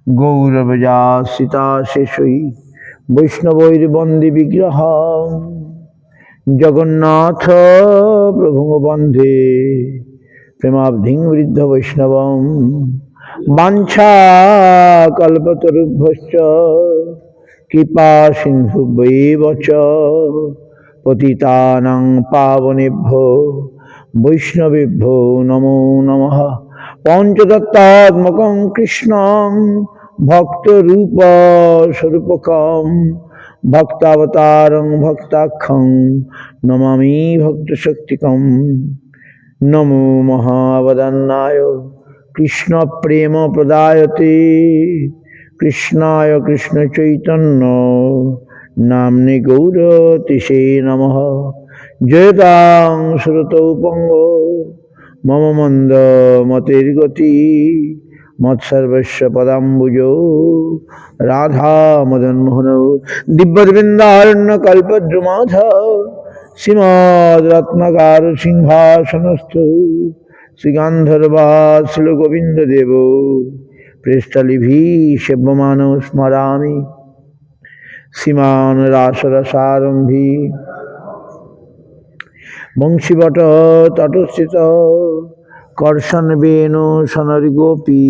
গৌরবজাসিতা শেষই বৈষ্ণবৈর্বন্দে বিগ্রহম জগন্নাথ প্রভু বন্দে প্রেমাব্ধিং বৃদ্ধ বৈষ্ণবম বাঞ্ছা কল্পতরুভ্যশ্চ কৃপা সিন্ধুভ্যেব চ পতিতানাং পাবনেভ্যো বৈষ্ণবেভ্যো নমো নমঃ। পঞ্চতত্ত্বাত্মকং কৃষ্ণং ভক্তরূপ স্বরূপকং ভক্তাবতারং ভক্তাখ্যং নমামি ভক্তশক্তিকং। নমো মহাবদান্নায় কৃষ্ণ প্রেম প্রদায়তে কৃষ্ণায় কৃষ্ণ চৈতন্য নাম্নে গৌরতিশে নমঃ। জয়তাং শ্রুতৌ পঙ্গ মম মন্দ মতির্গতি মৎসর্বস্য পদাম্বুজো রাধা মদন মোহন দিব্যবৃন্দারণ্য কল্পদ্রুমাধ শ্রীমদ রত্নকার সিংহাসনস্থ শ্রীগান্ধর্বাশ্ল গোবিন্দ দেব পৃষ্ঠলিভি সেব্যমান স্মরামি শ্রীমান রাসরসারম্ভী বংশীবট তটস্থিত কর্ষণ বেণু সনরি গোপী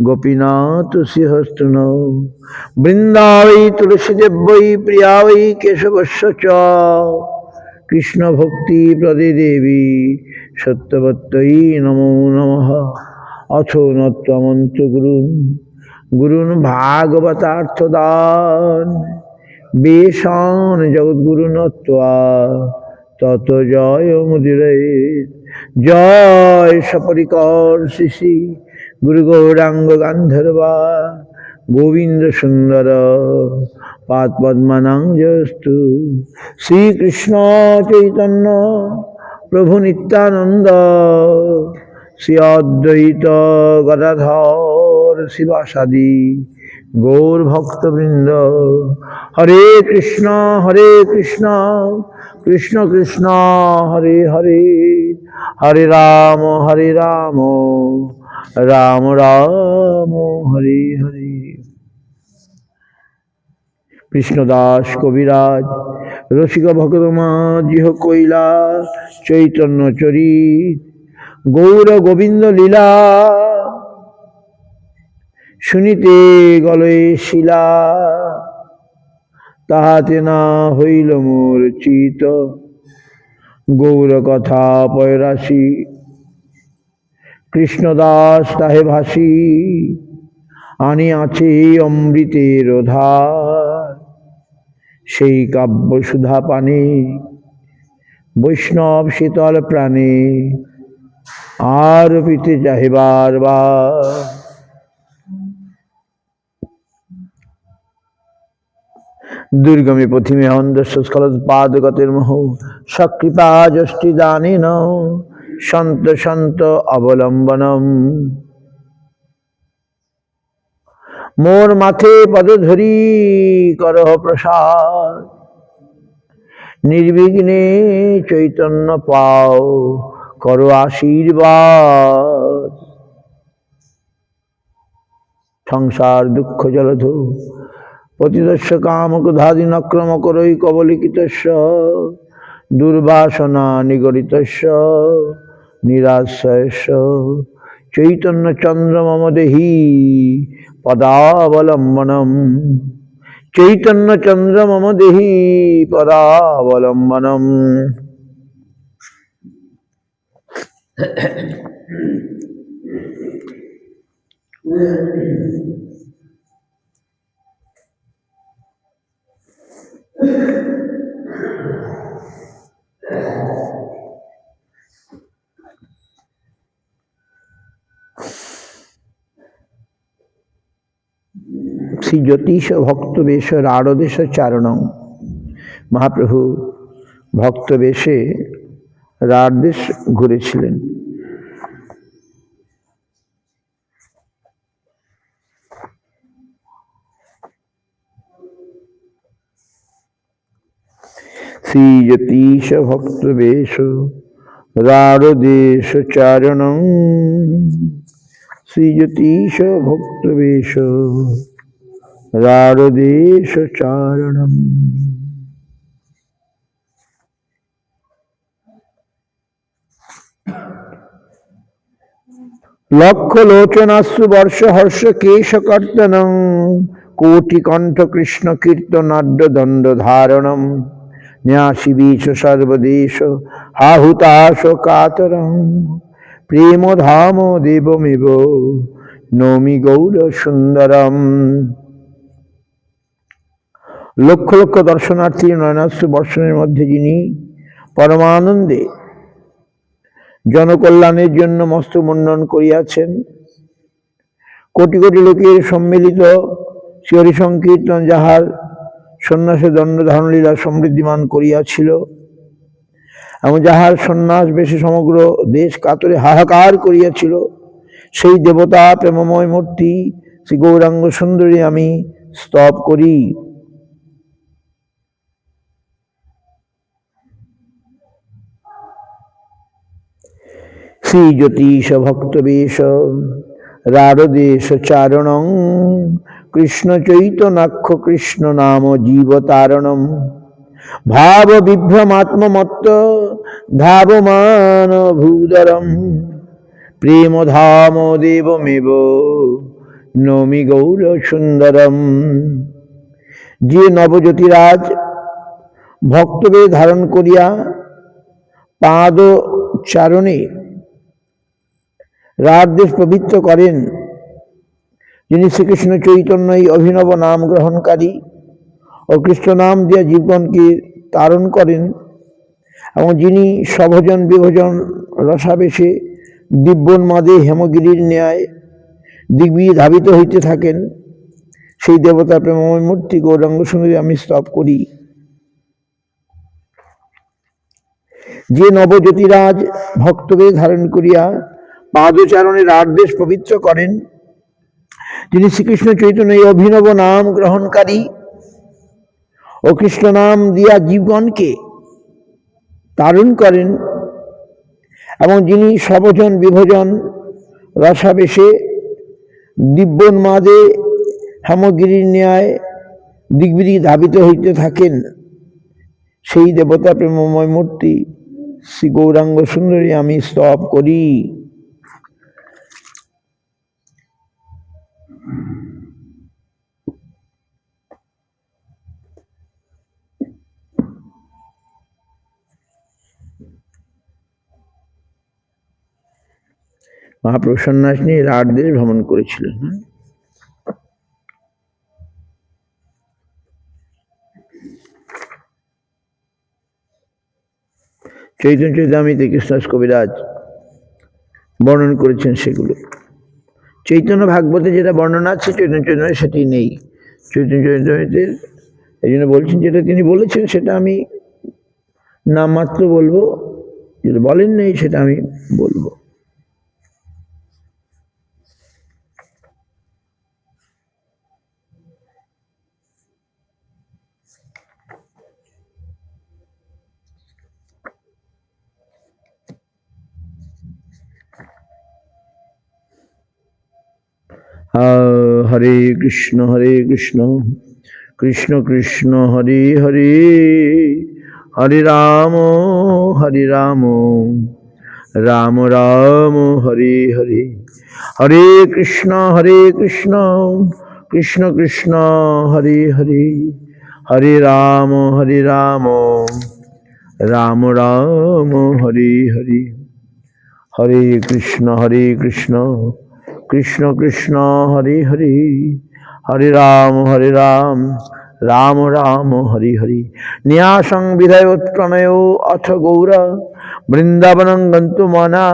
গোপীনাথ শ্রীহস্তুন বৃন্দাবৈ তুলসীদেব্যৈ প্রিয়া বৈ কেশবস্য চ কৃষ্ণ ভক্তি প্রদে দেবী সত্যবত্যৈ নমো নমঃ। অথ নত্বমন্ত গুরুন গুরুন ভাগবতার্থদান বেশান জগদ্গুরু নত্বা তত জয় মুদিরে। জয় সপরিকর শ্রী গুরু গৌরাঙ্গ গান্ধর্বা গোবিন্দ সুন্দর পাদ পদ্মানাঙ্গস্তু। শ্রীকৃষ্ণ চৈতন্য প্রভু নিত্যানন্দ শ্রী অদ্বৈত গদাধর শিবাসাদি গৌর ভক্তবৃন্দ। হরে কৃষ্ণ কৃষ্ণ কৃষ্ণ হরে হরে হরে রাম রাম রাম হরে হরে। কৃষ্ণদাস কবিরাজ রসিক ভগতমা জিহ কৈলাস চৈতন্য চরিত গৌর গোবিন্দ লীলা শুনিতে গলে শিলা তাহাতে না হইল মোর চিত গৌর কথা পয়রাশি কৃষ্ণদাস তাহে ভাসি আনি আছে অমৃতের ধার সেই কাব্য সুধা পানে বৈষ্ণব শীতল প্রাণে আর পিতে চাহে বারবার। দুর্গমে পথিমে অন্ধস্য স্খলৎপাদগতের মোহ সকৃপা যষ্টি দানেন সন্ত সন্ত অবলম্বনম। মোর মাথে পদ ধরি করহ প্রসাদ নির্বিঘ্নে চৈতন্য পাও করো আশীর্বাদ। সংসার দুঃখ জলধৌ পতিতস্য কাম ক্রোধাদি নক্রম করৈ কবলিকিতস্য দুর্বাসনা নিগরিতস্য নিরাশ্রয়স্য চৈতন্য চন্দ্র মম দেহি পদাবলম্বনম। চৈতন্য চন্দ্র মম দেহি পদাবলম্বনম। শ্রী জ্যোতিষ ভক্ত বেশ রাড়দেশ চারণং। মহাপ্রভু ভক্ত বেশে রাড়দেশ ঘুরেছিলেন। শ্রী জ্যোতিষ ভক্ত বেশ রাড়দেশ চারণং শ্রীজ্যোতিষ ভক্তবেশ রারদেশ চারণম। লক্ষ লোচনাশ্রু বর্ষ হর্ষ কেশ কর্তনং কোটি কণ্ঠ কৃষ্ণ কীর্তনাদ্য দণ্ড ধারণম ন্যাসি বিষ সর্বদেশ হাহুতাশ কাতরং প্রেম ধাম দেবমেব নমি গৌর সুন্দরম। লক্ষ লক্ষ দর্শনার্থী নয়নাশ্রু বর্ষণের মধ্যে যিনি পরমানন্দে জনকল্যাণের জন্য মস্তক মুন্ডন করিয়াছেন, কোটি কোটি লোকের সম্মিলিত শ্রী সংকীর্তন যাহার সন্ন্যাসে দণ্ড ধারণ লীলা সমৃদ্ধিমান করিয়াছিল এবং যাহার সন্ন্যাস বেশি সমগ্র দেশ কাতরে হাহাকার করিয়াছিল, সেই দেবতা প্রেমময় মূর্তি শ্রী গৌরাঙ্গ সুন্দরী আমি স্তব করি। শ্রীজ্যোতিষ ভক্তবেশ রারদেশ চারণং কৃষ্ণ চৈতনাক্ষ কৃষ্ণ নাম জীবতারণম ভাব বিভ্রমাত্মমত্ত ধাবমান ভূদরম প্রেম ধাম দেবমেব নমি গৌর সুন্দরম। যে নবজ্যোতিরাজ ভক্তবেশ ধারণ করিয়া পাদ চারণে রাজদেশ পবিত্র করেন, যিনি শ্রীকৃষ্ণ চৈতন্য এই অভিনব নাম গ্রহণকারী ও কৃষ্ণ নাম দিয়া জীবগণকে তারণ করেন এবং যিনি সভজন বিভজন রসাবেশে দিব্যোন্মাদে হেমগিরির ন্যায় দিগ্বিজে ধাবিত হইতে থাকেন, সেই দেবতা প্রেমময় মূর্তি গৌরাঙ্গ সুন্দরী আমি স্তব করি। যে নবজ্যোতিরাজ ভক্তকে ধারণ করিয়া পাদচারণে রাজদেশ পবিত্র করেন, যিনি শ্রীকৃষ্ণ চৈতন্য এই অভিনব নাম গ্রহণকারী ও কৃষ্ণ নাম দিয়া জীবগণকে তারণ করেন এবং যিনি সভজন বিভজন রসাবেশে দিব্যোন্মাদে হেমগিরির ন্যায় দিগ্বিদিকে ধাবিত হইতে থাকেন, সেই দেবতা প্রেমময় মূর্তি শ্রী গৌরাঙ্গ সুন্দরী আমি স্তব করি। মহাপ্রভু সন্ন্যাস নিয়ে রাজদেশ ভ্রমণ করেছিলেন। চৈতন্য চরিতামৃতে কৃষ্ণদাস কবিরাজ বর্ণন করেছেন সেগুলো। চৈতন্য ভাগবতে যেটা বর্ণনা আছে চৈতন্য চরিতামৃতে সেটি নেই। চৈতন্য চরিতামৃতের এই জন্য বলছেন যেটা তিনি বলেছেন সেটা আমি নামমাত্র বলবো, যেটা বলেন নেই সেটা আমি বলবো। হরে কৃষ্ণ কৃষ্ণ কৃষ্ণ হরে হরে হরে রাম রাম রাম হরে হরে হরে কৃষ্ণ কৃষ্ণ কৃষ্ণ হরে হরে হরে রাম রাম রাম হরে হরে হরে কৃষ্ণ কৃষ্ণ কৃষ্ণ হরে হরে হরে রাম রাম রাম হরে হরে। ন্যাসং বিধায় প্রণয় অথ গৌর বৃন্দাবনং গন্তুমনা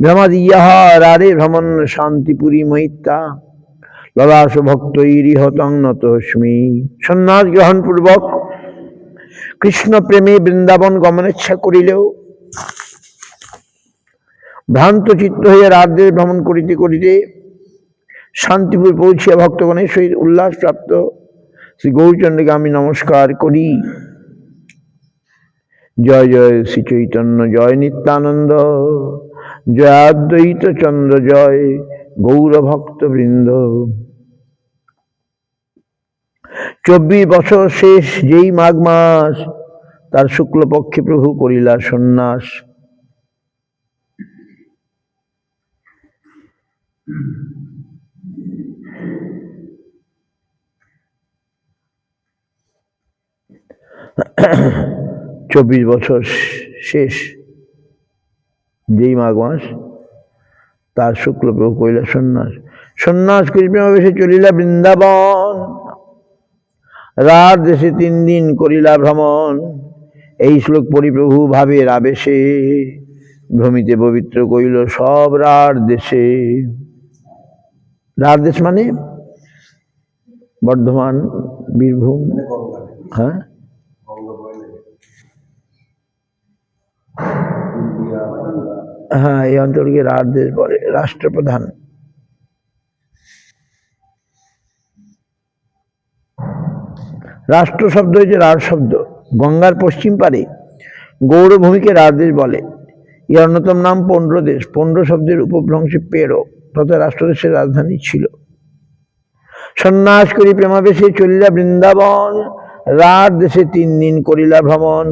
ভ্রমদীয়ঃ রারে ভ্রমণ শান্তিপুরী মৈত্তা ললাস ভক্তৈরিহতং নতস্মি। সন্ন্যাস গ্রহণ পূর্বক কৃষ্ণ প্রেমে বৃন্দাবন গমনেচ্ছা করিলেও ভ্রান্ত চিত্ত হইয়া রাজদেশ ভ্রমণ করিতে করিতে শান্তিপুর পৌঁছিয়া ভক্তগণের সহিত উল্লাস প্রাপ্ত শ্রী গৌরচন্দ্রকে আমি নমস্কার করি। জয় জয় শ্রী চৈতন্য, জয় নিত্যানন্দ, জয় অদ্বৈত চন্দ্র, জয় গৌর ভক্ত বৃন্দ। 24 বছর শেষ যেই মাঘ মাস, তার শুক্লপক্ষে প্রভু করিলা সন্ন্যাস। চব্বিশ বছর শেষ যেই মাঘ মাস, তার শুক্লপ্রভু করিলা সন্ন্যাস। সন্ন্যাস করি প্রেমাবেশে চলিলা বৃন্দাবন, রাত দেশে 3 দিন করিলা ভ্রমণ। এই শ্লোক পড়ি প্রভু ভাবের আবেশে, ভ্রমিতে পবিত্র কইল সব রার দেশে। রার দেশ মানে বর্ধমান, বীরভূম, হ্যাঁ, হ্যাঁ, এই অঞ্চলকে রার দেশ বলে। রাষ্ট্রপ্রধান। রাষ্ট্র শব্দ হচ্ছে রার শব্দ। গঙ্গার পশ্চিম পারে গৌরভূমিকে রার দেশ বলে। এর অন্যতম নাম পৌন্ড্র দেশ। পৌন্ড্র শব্দের উপভ্রংশে পেড়ো তথা রাষ্ট্রদেশের রাজধানী ছিল। সন্ন্যাস করি প্রেমাবেশে চলিলা বৃন্দাবন, রার দেশে 3 দিন করিলা ভ্রমণ।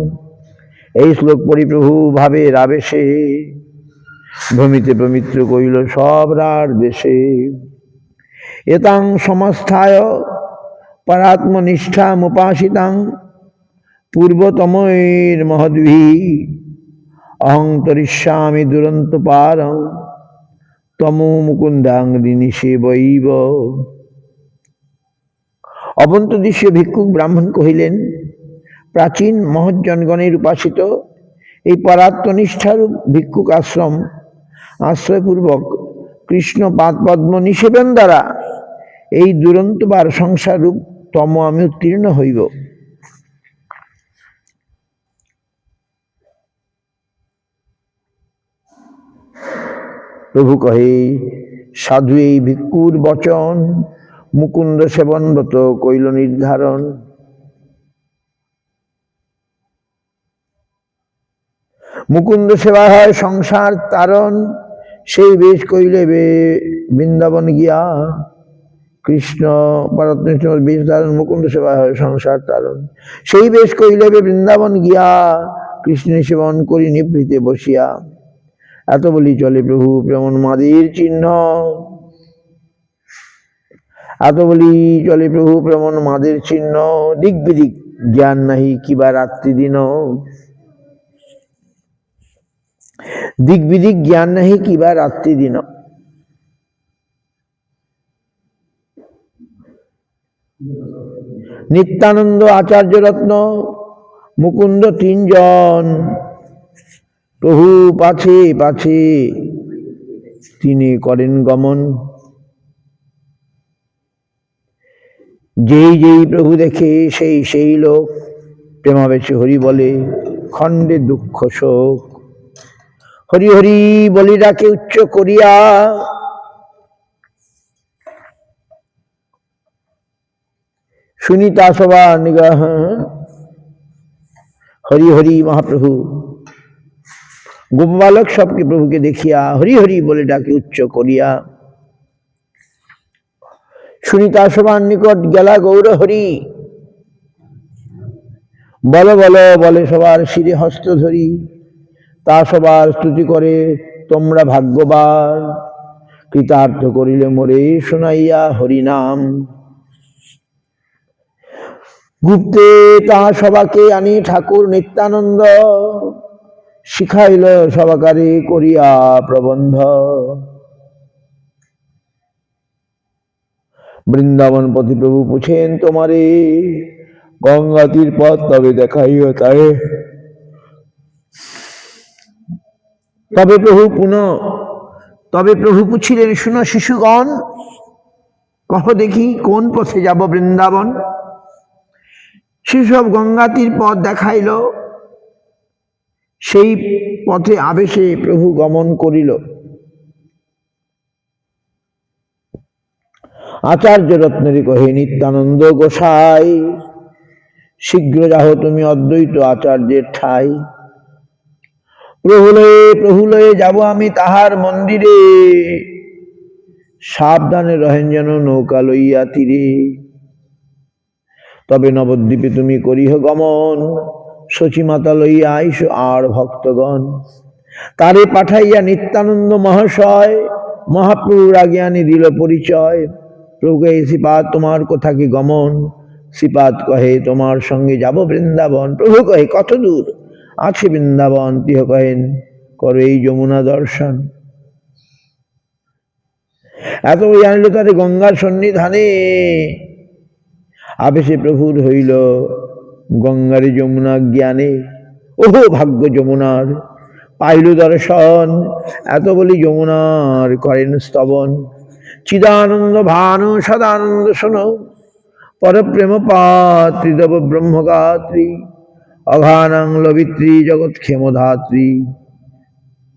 এই শ্লোক পড়ি প্রভু ভাবের আবেশে, ভ্রমিতে পবিত্র কইল সব রার দেশে। এতাং সমাস্থায় পরাত্মনিষ্ঠামুপাসিতাং, পূর্বতমৈর মহদ্ভি অহং তরিষ্যামি দুরন্ত পারং, তমো মুকুন্দাং ঋণীষেবৈব। অবন্তদেশীয় ভিক্ষুক ব্রাহ্মণ কহিলেন, প্রাচীন মহৎ জনগণের উপাসিত এই পরাত্মনিষ্ঠারূপ ভিক্ষুক আশ্রম আশ্রয়পূর্বক কৃষ্ণ পাদপদ্ম নিষেবন দ্বারা এই দুরন্তবার সংসার রূপ তম আমি উত্তীর্ণ হইব। প্রভু কহে, সাধু এই ভিক্ষুর বচন, মুকুন্দ সেবনব্রত কইল নির্ধারণ। মুকুন্দ সেবা হয় সংসার তারণ, সেই বেশ কইলে বৃন্দাবন গিয়া। কৃষ্ণ পরাত্মনিষ্ঠ বেশ ধারণ, মুকুন্দ সেবা হয় সংসার তারণ, সেই বেশ কইলে বৃন্দাবন গিয়া। কৃষ্ণ সেবন করি নিভৃতে বসিয়া, এত বলি চলে প্রভু প্রেমোন্মাদের চিহ্ন। এত বলি চলে প্রভু প্রেমোন্মাদের চিহ্ন, দিক বিদিক জ্ঞান নাহি কিবা রাত্রি দিন। দিক বিদিক জ্ঞান নাহি কিবা রাত্রি দিন। নিত্যানন্দ, আচার্য রত্ন, মুকুন্দ 3 জন, প্রভু পাছে পাছে তিনি করেন গমন। যেই যেই প্রভু দেখে সেই সেই লোক, প্রেমাবেশে হরি বলে খণ্ডে দুঃখ শোক। হরি হরি বলি ডাকে উচ্চ করিয়া, শুনিতা সভা নিগাহ। হরি হরি মহাপ্রভু গোপবালক সবকে প্রভুকে দেখিয়া হরি হরি বলে ডাকে উচ্চ করিয়া। শুনিতা সভার নিকট গেলা গৌর হরি, বল বল বলে সবার শিরে হস্ত ধরি। তা সবার স্তুতি করে তোমরা ভাগ্যবান, কৃতার্থ করিলে মোরে শোনাইয়া হরি নাম। গুপ্তে তা সবাকে আনি ঠাকুর নিত্যানন্দ, শিখাইল সবাকারে করিয়া প্রবন্ধ। বৃন্দাবন পতি প্রভু পুছেন তোমারে, গঙ্গা তীর পথ তবে দেখাইও তারে। তবে প্রভু পুছিলেন, শুনো শিশুগণ, কহ দেখি কোন পথে যাব বৃন্দাবন। শিশু গঙ্গা তীর পথ দেখাইল, সেই পথে আবেশে প্রভু গমন করিল। আচার্য রত্নেরই কহে, নিত্যানন্দ গোসাই, শীঘ্র যাহ তুমি অদ্বৈত আচার্যের ঠাই। প্রভুলয়ে যাব আমি তাহার মন্দিরে, সাবধানে রহেন যেন নৌকা লইয়া তীরে। তবে নবদ্বীপে তুমি করিহ গমন, শচীমাতা লইয়া আইস আর ভক্তগণ। তারে পাঠাইয়া নিত্যানন্দ মহাশয় মহাপ্রভুর আজ্ঞানে দিল পরিচয়। প্রভু কহে, শ্রীপাদ তোমার কোথা কি গমন? শ্রীপাদ কহে, তোমার সঙ্গে যাব বৃন্দাবন। প্রভু কহে, কত দূর আছে বৃন্দাবন? তিহ কহেন, করো এই যমুনা দর্শন। এত জানিল তারে গঙ্গার সন্নিধানে, আবেশে প্রভুর হইল গঙ্গারে যমুনা জ্ঞানে। ওহো ভাগ্য যমুনার পাইল দর্শন, এত বলি যমুনার করেন স্তবন। চিদানন্দ ভানু সদানন্দ শোনো, পরপ্রেম পাত্রী দেব ব্রহ্মগাত্রী, অঘানাং লবিত্রী জগৎ ক্ষেমধাত্রী,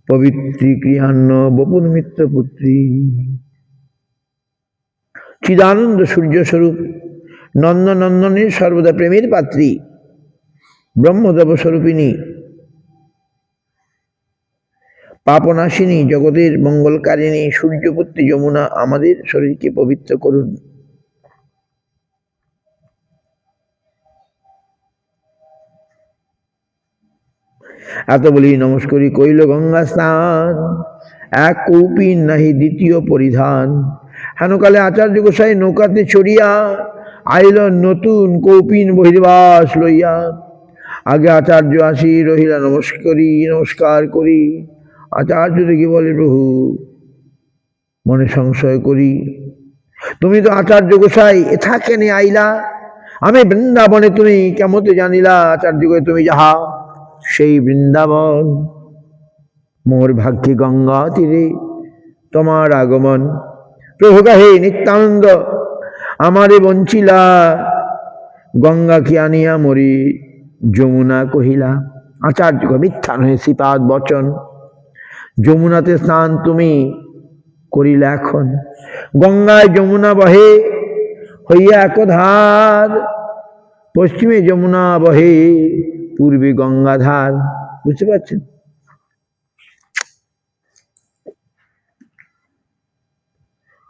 পবিত্রী ক্রিয়ান্ন বপুর মিত্র পুত্রী। চিদানন্দ সূর্য স্বরূপ নন্দনন্দনের সর্বদা প্রেমের পাত্রী, ব্রহ্মদেব স্বরূপিণী, পাপনাশিনী, জগতের মঙ্গলকারিণী সূর্যপুত্রী যমুনা আমাদের শরীরকে পবিত্র করুন। এত বলি নমস্করি কইল গঙ্গা স্নান, এক কৌপিন নাহি দ্বিতীয় পরিধান। হেনকালে আচার্য গোসাই নৌকাতে চড়িয়া আইল নতুন কৌপিন বহির্বাস লইয়া। আগে আচার্য আসি রহিলা নমস্কার করি। আচার্য দেখি বলে, প্রভু মনে সংশয় করি, তুমি তো আচার্য গোসাই, এথা কেনে আইলা? আমি বৃন্দাবনে, তুমি কেমতে জানিলা? আচার্য কহে, তুমি যাহা সেই বৃন্দাবন। মোর ভাগ্যে গঙ্গা তীরে তোমার আগমন। প্রভু কহে, নিত্যানন্দ আমারে বঞ্চিলা, গঙ্গা কি আনিয়া মরি যমুনা কহিলা। আচার্য কহে, মিথ্যা নহে শ্রীপাদ বচন, যমুনাতে স্নান তুমি করিলা এখন। গঙ্গায় যমুনা বহে হইয়া একধার, পশ্চিমে যমুনা বহে পূর্বে গঙ্গাধার। বুঝতে পারছেন?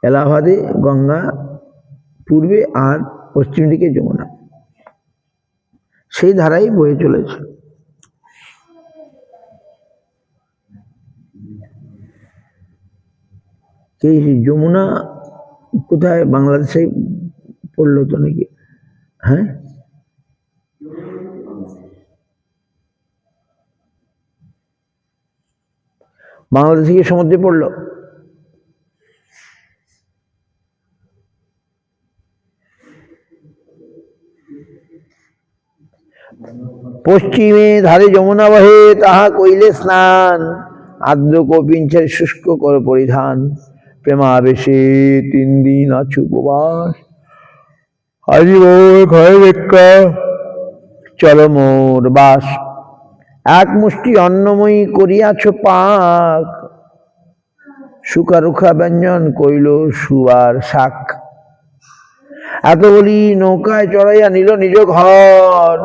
এলাহাবাদে গঙ্গা পূর্বে আর পশ্চিম দিকে যমুনা, সেই ধারাই বয়ে চলেছে। এই যমুনা কোথায়? বাংলাদেশে পড়লো তো নাকি? হ্যাঁ, বাংলাদেশে গিয়ে সমুদ্রে পড়লো। পশ্চিমে ধারে যমুনা বহে, তাহা কইলে স্নান, আর্দ্র কপিঞ্চের শুষ্ক কর পরিধান। প্রেমাবেশে 3 দিন আছু উপবাস, আজি মোর ঘরে দেখা চলো মোর বাস। এক মুষ্টি অন্নময়ী করিয়াছ পাক, সুকারুখা ব্যঞ্জন কইল সুয়ার শাক। এত বলি নৌকায় চড়াইয়া নিল নিজ ঘর,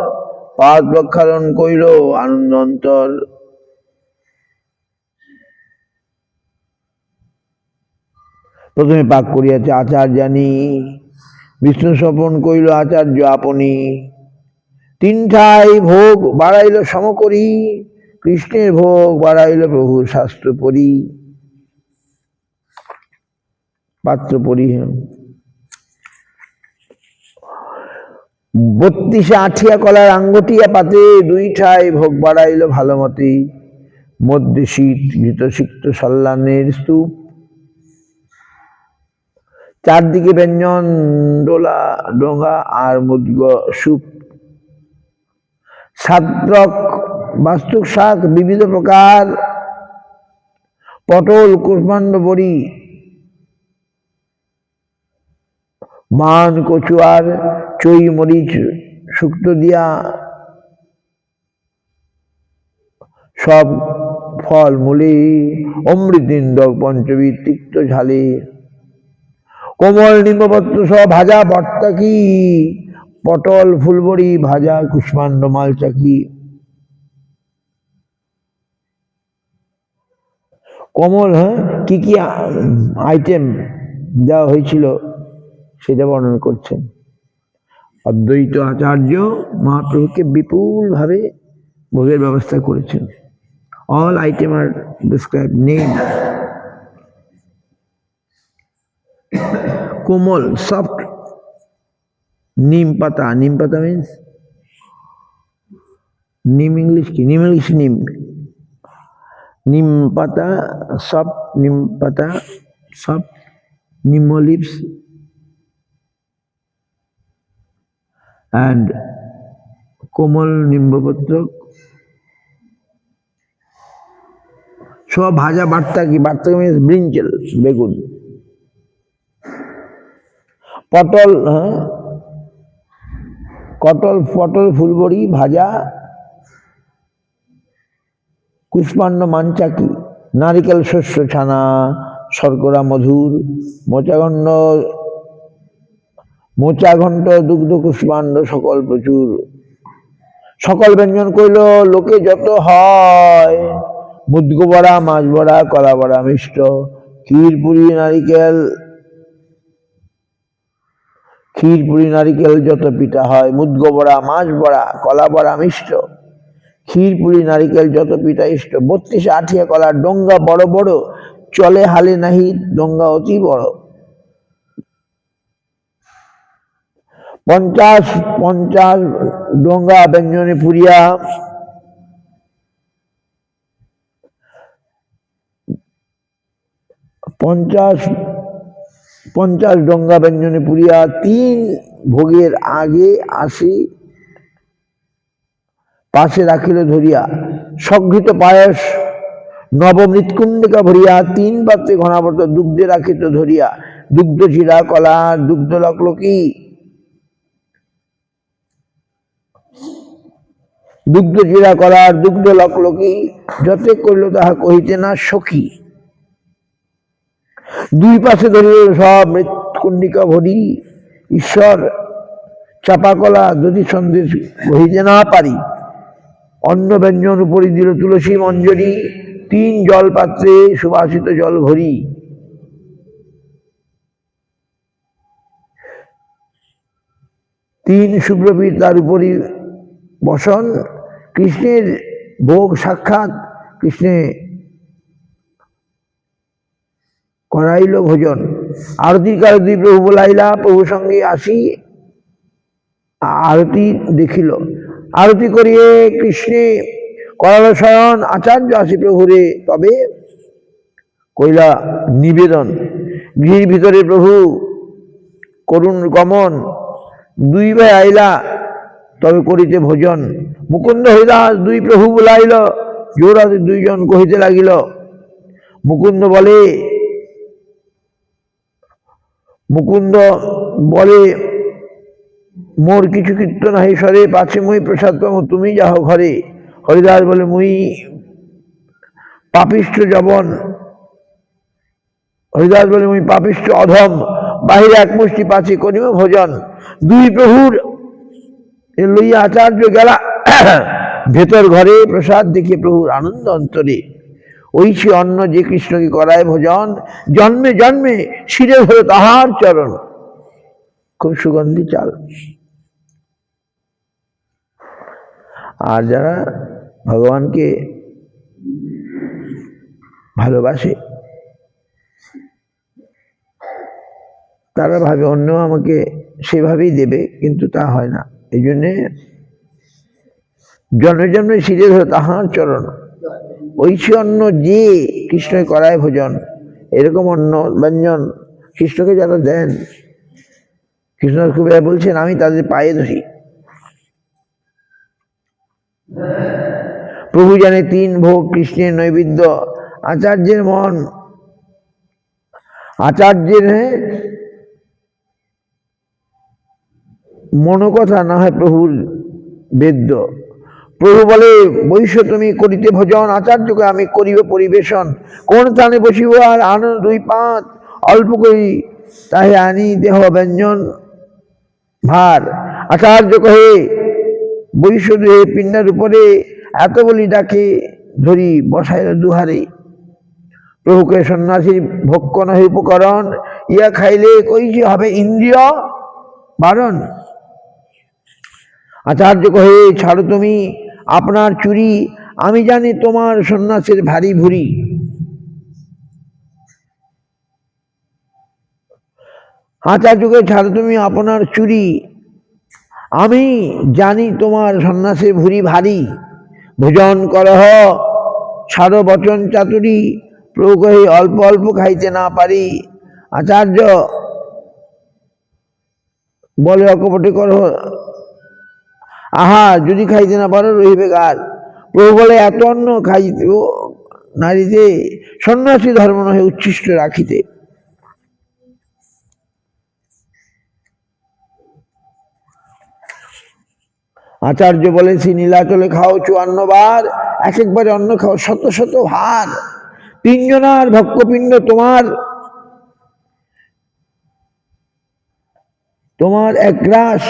পাদ প্রক্ষালন কইল আনন্দ অন্তর। প্রথমে পাক করিয়াছে আচার্যানি, বিষ্ণু স্বপন কইল আচার্য আপনি। 3 ঠাই ভোগ বাড়াইল সমকরি, কৃষ্ণের ভোগ বাড়াইল প্রভু শাস্ত্র পরি। পাত্র পরি 32 আঠিয়া কলার আঙ্গুটিয়া পাতে, 2 ঠাই ভোগ বাড়াইল ভালো মতে। মধ্যে শীত ঘৃত সিক্ত সল্লানের স্তূপ, চারদিকে ব্যঞ্জন ডোলা ডোঙ্গা আর মুদ্গ সুপ। সাদ্রক বাস্তুক শাক বিবিধ প্রকার, পটল কুষ্মাণ্ড বড়ি, মান কচু আর চই মরিচ শুক্তো দিয়া সব ফল মূলে, অমৃতিন্দ পঞ্চবিদ তিক্ত ঝালে। কোমল নিম্বপত্র সহ ভাজা বর্তাকি, পটল ফুলবড়ি ভাজা কুষ্মাণ্ড মালচাকি। কমল, হ্যাঁ, কি কি আইটেম? দেওয়া হয়েছিল সেটা বর্ণনা করছেন। অদ্বৈত আচার্য মহাপ্রভুকে বিপুলভাবে ভোগের ব্যবস্থা করেছেন। অল আইটেম আর ডিসক্রাইব নেম। কোমল সফট নিম পাতা মিন্স নিম ইংলিশ কি? নিম নিম পাতা, সফট নিম পাতা, সফট নিম লিভস and কোমল নিম্বপত্র। সব ভাজা বার্তা কি? বার্তা মিনস ব্রিঞ্জল, বেগুন। পটল, হ্যাঁ, পটল ফুলবড়ি ভাজা। কুষ্মাণ্ড মাঞ্চাকি, নারিকেল শস্য ছানা, শর্করা মধুর, মোচা ঘণ্ট দুগ্ধ কুষ্মাণ্ড সকল প্রচুর। সকল ব্যঞ্জন কইল লোকে যত হয়, মুদগো বড়া, মাছ বড়া, কলা বড়া, মিষ্ট, ক্ষীর পুরি নারিকেল যত পিঠা হয়, মুদগো বড়া, মাছ বড়া, কলা বড়া, মিষ্ট, ক্ষীর পুরি নারিকেল যত পিঠা ইষ্ট। 32 আঠিয়া কলার ডোঙ্গা বড় বড়, চলে হালে নাহি ডোঙ্গা অতি বড়। 50 ডোঙ্গা ব্যঞ্জনে পুরিয়া, 50 ডোঙ্গা ব্যঞ্জনে পুরিয়া, 3 ভোগের আগে আসি পাশে রাখিল ধরিয়া, সঘৃত পায়স নবমৃৎকুণ্ডিকা ভরিয়া, 3 পাত্রে ঘনাবর্ত দুগ্ধে রাখিত ধরিয়া, দুগ্ধ চিরা কলা দুগ্ধ লকলকি, দুগ্ধ চিরা কলার দুগ্ধ লকলকি, যতে করিল তাহা কহিতে না সখী। 2 পাশে ধরিল সব মৃৎকুণ্ডিকা ভরি, ঈশ্বর চাপা কলা যদি সন্দেশ কহিতে না পারি। অন্ন ব্যঞ্জন উপরি দিল তুলসী মঞ্জরি, 3 জল পাত্রে সুবাসিত জল ভরি। 3 সুপ্রবীর তার উপরি বসন, কৃষ্ণের ভোগ সাক্ষাৎ, কৃষ্ণে করাইল ভোজন। আরতি কারতি প্রভু বলাইলা, প্রভু সঙ্গে আসি আরতি দেখিল। আরতি করিয়ে কৃষ্ণে করাল শয়ন, আচার্য আসি প্রভুরে তবে কইলা নিবেদন। গৃহের ভিতরে প্রভু করুণ গমন, 2 ভাই আইলা তবে করিতে ভোজন। মুকুন্দ হরিদাস 2 প্রভু বলাইল, জোড়াতে 2 জন কহিতে লাগিল। মুকুন্দ বলে মোর কিছু কীর্ত নাহি সরে, পাছে মুই প্রসাদ পাবো তুমি যাহ ঘরে। হরিদাস বলে মুই পাপিষ্ঠ জবন, হরিদাস বলে মুই পাপিষ্ঠ অধম, বাহিরে 1 মুষ্টি পাছে করিব ভোজন। 2 প্রভুর লইয়া আচার্য গেলা ভেতর ঘরে, প্রসাদ দেখে প্রভুর আনন্দ অন্তরে। ওই সে অন্ন যে কৃষ্ণকে করায় ভোজন, জন্মে জন্মে শিরে ধরে তাহার চরণ। খুব সুগন্ধি চাল। আর যারা ভগবানকে ভালোবাসে তারা ভাবে অন্য আমাকে সেভাবেই দেবে, কিন্তু তা হয় না। এই জন্যে জন্মে জন্মে শিরে ধরে তাহার চরণ। ঐশী অন্ন যে কৃষ্ণকে করায় ভোজন, এরকম অন্ন ব্যঞ্জন কৃষ্ণকে যারা দেন, কৃষ্ণ কবিরা বলছেন আমি তাদের পায়ে ধরি। প্রভু জানে 3 ভোগ কৃষ্ণের নৈবেদ্য, আচার্যের মন, আচার্যের মনোকথা না হয় প্রভুর বেদ্য। প্রভু বলে বৈশ্য তুমি করিতে ভোজন, আচার্যকে আমি করিব পরিবেশন। কোন স্থানে বসিব আর আনন্দ 2 পাত, অল্প করি তাহে আনি দেহ ব্যঞ্জন ভার। আচার্য কহে বৈশ্য দেহে পিণ্ডার উপরে, এত বলি ডাকে ধরি বসাইল দুহারে। প্রভুকে সন্ন্যাসীর ভক্ষ নহে উপকরণ, ইয়া খাইলে কই যে হবে ইন্দ্রিয় বারণ। আচার্য কহে, ছাড়ো তুমি আপনার চুরি, আমি জানি তোমার সন্ন্যাসের ভারী ভুরি। আচার্য কহে, ছাড়ো তুমি আপনার চুরি, আমি জানি তোমার সন্ন্যাসের ভুরি ভারী। ভোজন করহ, ছাড়ো বচন চাতুরি, প্রভু কহে, অল্প অল্প খাইতে না পারি। আচার্য বলে, অকপটে করহ, আহা যদি খাইতে না পারো রহিবে কার। প্রভু বলে, এত অন্ন খাইতে নারীতে, সন্ন্যাসী ধর্ম নহে উচ্ছিষ্ট রাখিতে। আচার্য বলেছি, নীলাচলে খাও 54 বার, এক একবারে অন্ন খাও শত শত ভার। 3 জনার ভক্ষপিণ্ড তোমার এক গ্রাস,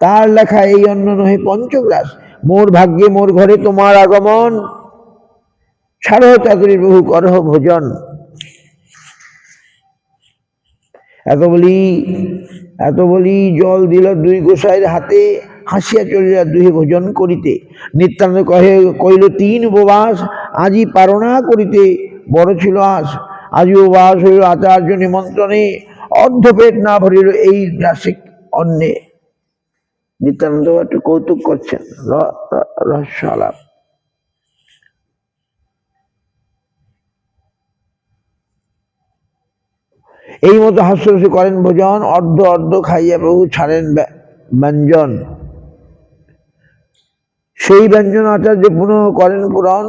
তার লেখা এই অন্ন নহে পঞ্চগ্রাস। মোর ভাগ্যে মোর ঘরে তোমার আগমন, ছাড়ো চাতুরী প্রভু করহ ভোজন। এত বলি জল দিল 2 গোসাইয়ের হাতে, হাসিয়া চলিয়া 2 ভোজন করিতে। নিত্যানন্দ কহিল, 3 উপবাস আজি পারো না করিতে, বড় ছিল আস। আজি উপবাস হইল আচার্য নিমন্ত্রণে, অর্ধ পেট না ভরিল এই রাসিক অন্নে। নিত্যানন্দ একটু কৌতুক করছেন, রহস্য আলাপ। এই মতো হাস্যরসে করেন ভোজন, অর্ধ অর্ধ খাইয়া প্রভু ছাড়েন ব্যঞ্জন। সেই ব্যঞ্জন আচার্য পুনঃ করেন পূরণ,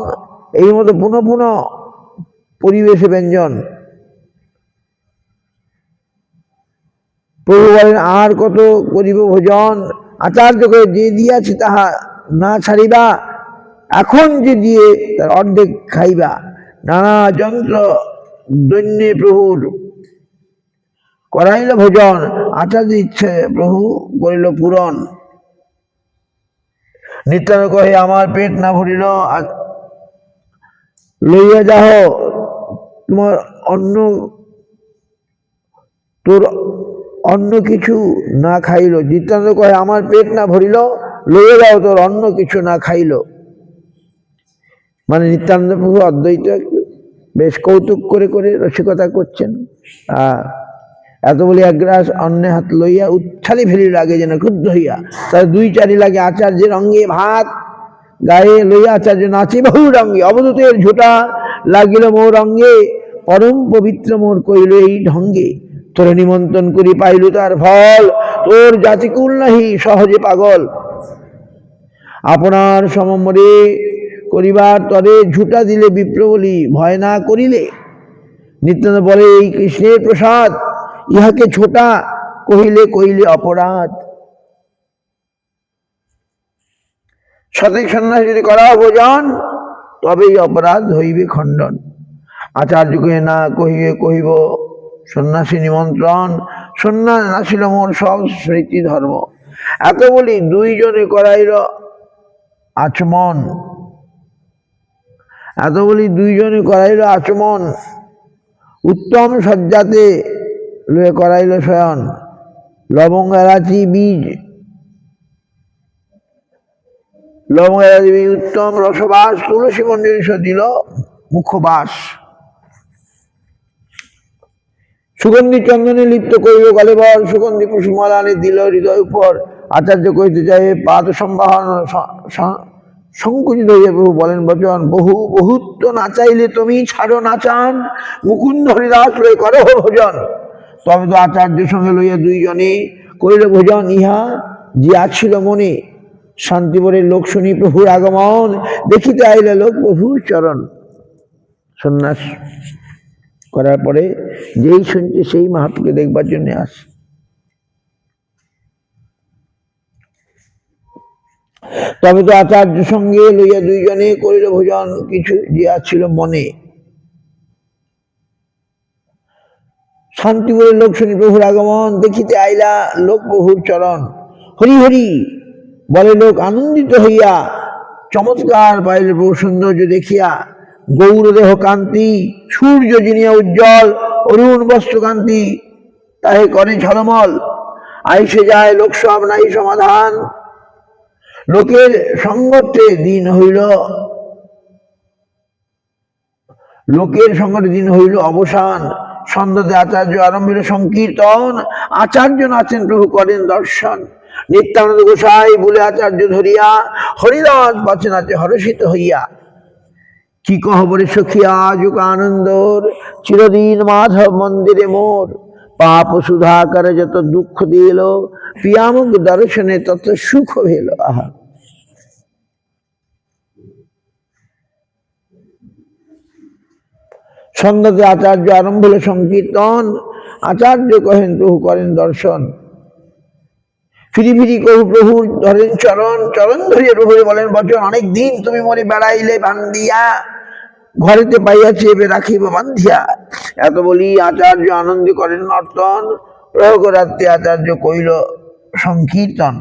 এই মতো পুনঃ পুনঃ পরিবেশে ব্যঞ্জন। প্রভু বলেন, আর কত করিব ভোজন। আচার্যকে যে দিয়াছি তাহা না ছাড়িবা, এখন যে দিয়ে তার অর্ধেক খাইবা। নানা যন্ত্র দৈন্যে প্রভুর করাইল ভোজন, আচার্য ইচ্ছে প্রভু করিল পূরণ। নিত্যানন্দ কহে, আমার পেট না ভরিল, লইয়া যাহ তোমার অন্য, তোর অন্য কিছু না খাইল। নিত্যানন্দ কহে, আমার পেট না ভরিল, লইয়া যাও তোর অন্য কিছু না খাইল। মানে নিত্যানন্দ প্রভু অদ্বৈত বেশ কৌতুক করে করে রসিকতা করছেন। এত বলি এক গ্রাস অন্নে হাত লইয়া উচ্ছালি ফেলি লাগে যেন ক্রুদ্ধ হইয়া, তার 2 লাগে আচার্যের অঙ্গে ভাত গায়ে লইয়া আচার্য নাচে বহু রঙ্গে। অবধূতের ঝোটা লাগিল মোর অঙ্গে, পরম পবিত্র মোর কইল এই ঢঙ্গে। তোর নিমন্ত্রণ করি পাইল তার ফল, তোর জাতিকুল নাহি সহজে পাগল। আপনার সমমরে করিবার তরে, ঝুটা দিলে বিপ্র বলি ভয় না করিলে। নিত্যানন্দ বলে, এই কৃষ্ণের প্রসাদ, ইহাকে ছোটা কহিলে অপরাধ। সঠিক সন্ন্যাস যদি করা ভোজন, তবেই অপরাধ হইবে খণ্ডন। আচার্যকে না কহিব সন্ন্যাসী নিমন্ত্রণ, সন্ন্যাস নাছিল মোর সব স্মৃতি ধর্ম। এত বলি 2 জনে করাইল আচমন, উত্তম সজ্জাতে লয়ে করাইল শয়ন। লবঙ্গ এলাচি বীজ উত্তম রসবাস, তুলসী মঞ্জুরি দিল মুখবাস। সুগন্ধি চন্দনে লিপ্ত করিল গলে বর, সুগন্ধি পুষ্পমালানে দিল হৃদয় উপর। আচার্য কইতে চাই পাদ সম্বাহন সংকুচিত হইয়া প্রভু বলেন বচন, বহুত্ব নাচাইলে তুমি ছাড়ো নাচান, মুকুন্দ হরিদাস লয়ে করো ভোজন। তবে তো আচার্যের সঙ্গে লইয়া 2 জনে করিল ভোজন, ইহা যে আছিল মনে। শান্তিপুরের লোক শুনি প্রভুর আগমন, দেখিতে আইলে লোক প্রভুর চরণ। সন্ন্যাস করার পরে যেই শুনছে সেই মহাপ্রভুকে দেখবার জন্য আসে। তবে তো আচার্য সঙ্গে লইয়া 2 জনে করিল ভোজন, কিছু যে আছিল মনে। শান্তিপুরের লোক শুনি প্রভুর আগমন, দেখিতে আইলা লোক প্রভুর চরণ। হরি হরি বলে লোক আনন্দিত হইয়া, চমৎকার পাইল প্রভু সৌন্দর্য দেখিয়া। গৌর দেহ কান্তি, সূর্য জিনিয়া উজ্জ্বল, অরুণ বস্ত্রকান্তি তাহে করে ঝলমল। আইসে যায় লোকসব নাই সমাধান, লোকের সঙ্গতে দিন হইল, লোকের সঙ্গে দিন হইল অবসান। সন্ধ্যাতে আচার্য আরম্ভ সংকীর্তন, আচার্য নাচেন প্রভু করেন দর্শন। নিত্যানন্দ গোসাই বলে আচার্য ধরিয়া, হরিদাস বাঁচে নাচে হর্ষিত হইয়া। কি কহবরে সখিয়া যুগ আনন্দর, চিরদিন মাধব মন্দিরে মোর। পাপ সুধাকর যত দুঃখ দিল, পিয়ামুখ দর্শনে তত সুখ ভেল। আহা, সন্ধ্যাতে আচার্য আরম্ভ হল সংকীর্তন, আচার্য কহেন প্রভু করেন দর্শন। ফিরি ফিরি কহু প্রভু ধরেন চরণ, চরণ ধরিয়া প্রভু বলেন বচন। অনেক দিন তুমি মরে বেড়াইলে বান্ধিয়া, ঘরেতে পাইয়াছি এবে রাখিব বান্ধিয়া। এত বলি আচার্য আনন্দ করেন নর্তন, প্রহক রাত্রে আচার্য কইল সংকীর্তন।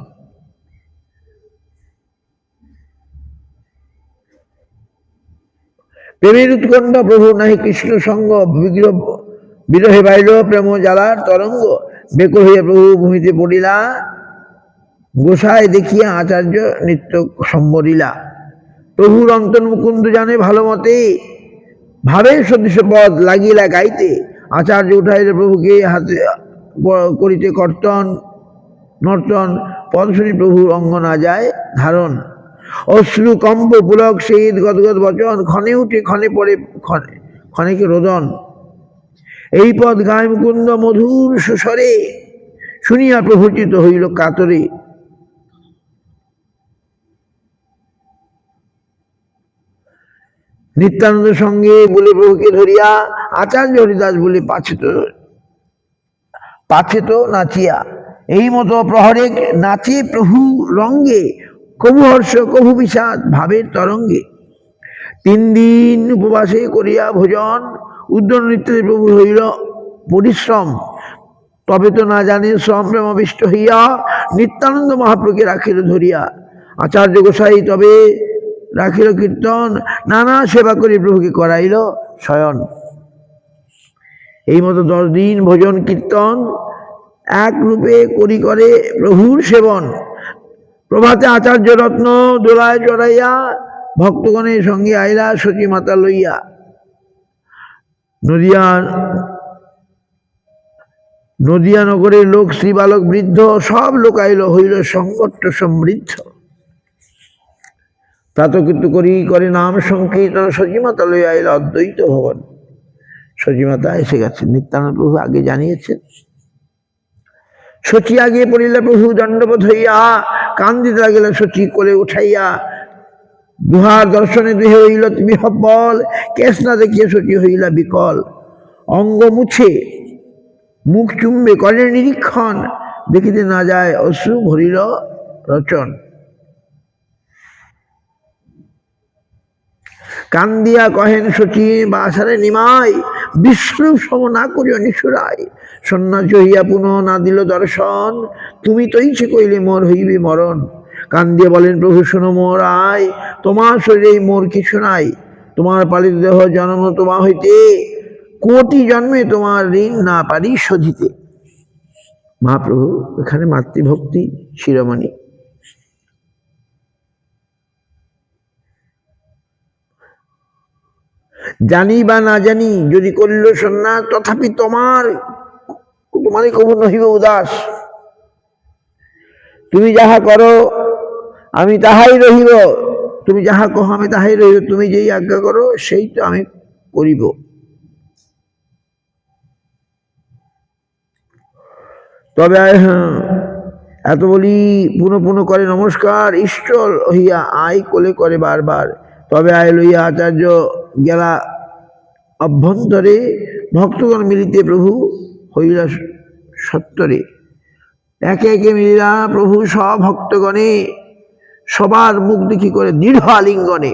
প্রেমের উৎকণ্ঠা প্রভু নাহি কৃষ্ণ সঙ্গ, বিরহে বাইল প্রেম জ্বালার তরঙ্গ। বেকুল হইয়া প্রভু ভূমিতে পড়িলা, গোসাই দেখিয়া আচার্য নিত্য সম্বরিলা। প্রভুর অন্তর মুকুন্দ জানে ভালো মতে, ভাবে সদৃশ পদ লাগিলা গাইতে। আচার্য উঠাইলে প্রভুকে হাতে করিতে কর্তন নর্তন, পদ শুনি প্রভুর অঙ্গ না যায় ধারণ। অশ্রু কম্প পুলক শীত গদগদ বচন, ক্ষণে উঠে ক্ষণে পড়ে ক্ষণেকে রোদন। এই পদ গায় মুকুন্দ মধুর সুস্বরে, শুনিয়া প্রভুচিত হইল কাতরে। নিত্যানন্দ সঙ্গে বলে প্রভুকে ধরিয়া, আচার্য হরিদাস বলে পাছে তো নাচিয়া। এই মতো প্রহরে নাচে প্রভু রঙ্গে, কভু হর্ষ কভু বিষাদ ভাবের তরঙ্গে। 3 দিন উপবাসে করিয়া ভোজন, উদ্যম নৃত্যে প্রভু হইল পরিশ্রম। তবে তো না জানে শ্রম প্রেমাবিষ্ট হইয়া, নিত্যানন্দ মহাপ্রভুকে রাখিল ধরিয়া। আচার্য গোসাই তবে রাখিল কীর্তন, নানা সেবা করে প্রভুকে করাইল শয়ন। এই মতো 10 দিন ভোজন কীর্তন, এক রূপে করি করে প্রভুর সেবন। প্রভাতে আচার্য রত্ন দোলায় চড়াইয়া, ভক্তগণের সঙ্গে আইলা সচী মাতা লইয়া। নদিয়া নগরের লোক শ্রী বালক বৃদ্ধ, সব লোক আইল হইল সংকট সমৃদ্ধ। প্রাতকৃত্য করি করে নাম সংকীর্তন, সচিমাতা লইয়া আইল অদ্বৈত ভবন। সচিমাতা এসে গেছেন, নিত্যানন্দ প্রভু আগে জানিয়েছেন। সচী আগে পড়িলে প্রভু দণ্ডবোধ হইয়া, কান্দিতে লাগিল সচী কোলে উঠাইয়া। দুহার দর্শনে দেহে হইল বিহ্বল, কেশ না দেখিয়ে সচী হইলা বিকল। অঙ্গ মুছে মুখ চুম্বে করেন নিরীক্ষণ, দেখিতে না যায় অশ্রু ভরিল রচন। কান্দিয়া কহেন সচী বাসারে নিমাই, বিশ্বরূপ সম না করিও নিশুরাই। সন্ন্যাসী হইয়া পুনঃ না দিল দর্শন, তুমি তো ইচ্ছে কইলে মোর হইবে মরণ। কান্দিয়া বলেন প্রভু শোনো মোর আয়, তোমার শরীরে মোর কিছু নাই। তোমার পালিত দেহ জন্ম তোমা হইতে, কোটি জন্মে তোমার ঋণ না পারি শোধিতে। মহাপ্রভু এখানে মাতৃভক্তি শিরোমণি। জানি বা না জানি যদি করিল সন্ন্যাস, তথাপি তোমারই কবু নহিব উদাস। তুমি যাহা করো আমি তাহাই রহিব, তুমি যাহা কহ আমি তাহাই রহিব। তুমি যেই আজ্ঞা করো সেই তো আমি করিব। তবে এত বলি পুনঃ পুনঃ করে নমস্কার, ইষ্ট হইয়া আয় কোলে করে বারবার। তবে আয় লইয়া আচার্য গেলা অভ্যন্তরে, ভক্তগণ মিলিতে প্রভু হইলা সত্তরে। একে একে মিলিলা প্রভু সব ভক্তগণে, সবার মুখ দেখি করে দৃঢ় আলিঙ্গনে।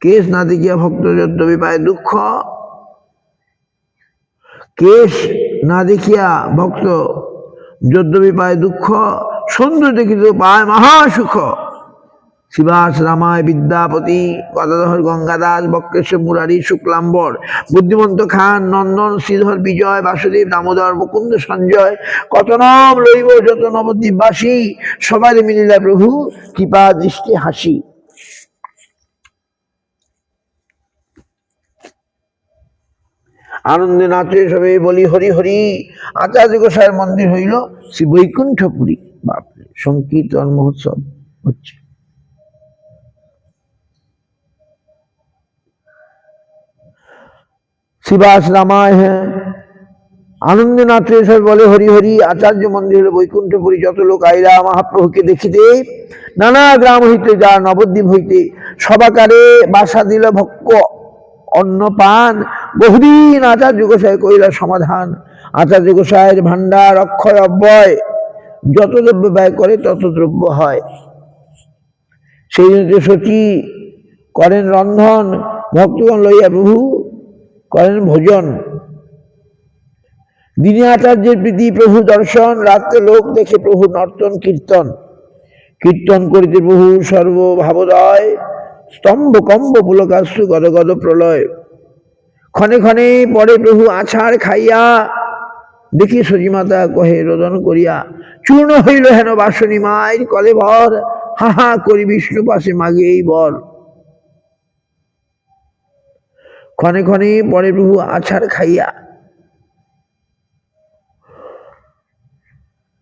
কেশ না দেখিয়া ভক্ত যদ্যপি পায় দুঃখ, কেশ না দেখিয়া ভক্ত যদ্যপি পায় দুঃখ, সুন্দর দেখিতে পায় মহাসুখ। শিবাস রামায় বিদ্যাপতি গদাধর গঙ্গাদাস বক্রেশ্বর মুরারি শুক্লাম্বর বুদ্ধিমন্ত খান নন্দন শ্রীধর বিজয় বাসুদেব দামোদর মুকুন্দ সঞ্জয় কত নাম লইব যত নবদ্বীপবাসী সবাই মিলিলা প্রভু কৃপা দৃষ্টি হাসি। আনন্দে নাচে সবে বলি হরি হরি আচার্য গোসাইয়ের মন্দির হইল শ্রী বৈকুণ্ঠপুরী। বাপরে, সংকীর্তন মহোৎসব হচ্ছে। শিবাস রামায়, হ্যাঁ, আনন্দে নাচে সবে বলে হরি হরি আচার্য মন্দির হলো বৈকুণ্ঠপুরী। যত লোক আইরা মহাপ্রভুকে দেখিতে নানা গ্রাম হইতে যা নবদ্বীপ হইতে সবাকারে বাসা দিল ভক্ত অন্ন পান। বহুদিন আচার্য গোসাই কইলা সমাধান। আচার্য গোসাইয়ের ভান্ডার অক্ষয় অব্যয়, যত দ্রব্য ব্যয় করে তত দ্রব্য হয়। সেই সচি করেন রন্ধন, ভক্তগণ লইয়া প্রভু করেন ভোজন। দিনে আচার্যের প্রীতি প্রভু দর্শন, রাত্রে লোক দেখে প্রভু নর্তন কীর্তন। কীর্তন করিতে প্রভু সর্বভাবোদয়, স্তম্ভ কম্ব পুলকাশ্রু গদ গদ প্রলয়। ক্ষণে ক্ষণে পরে প্রভু আছাড় খাইয়া, দেখি সচিমাতা কহে রোদন করিয়া, চূর্ণ হইল হেন বাসনী মায়ের কলে ভর, হা হা করি বিষ্ণু পাশে মাগে এই বর। ক্ষণে ক্ষণে পরে প্রভু আছাড় খাইয়া,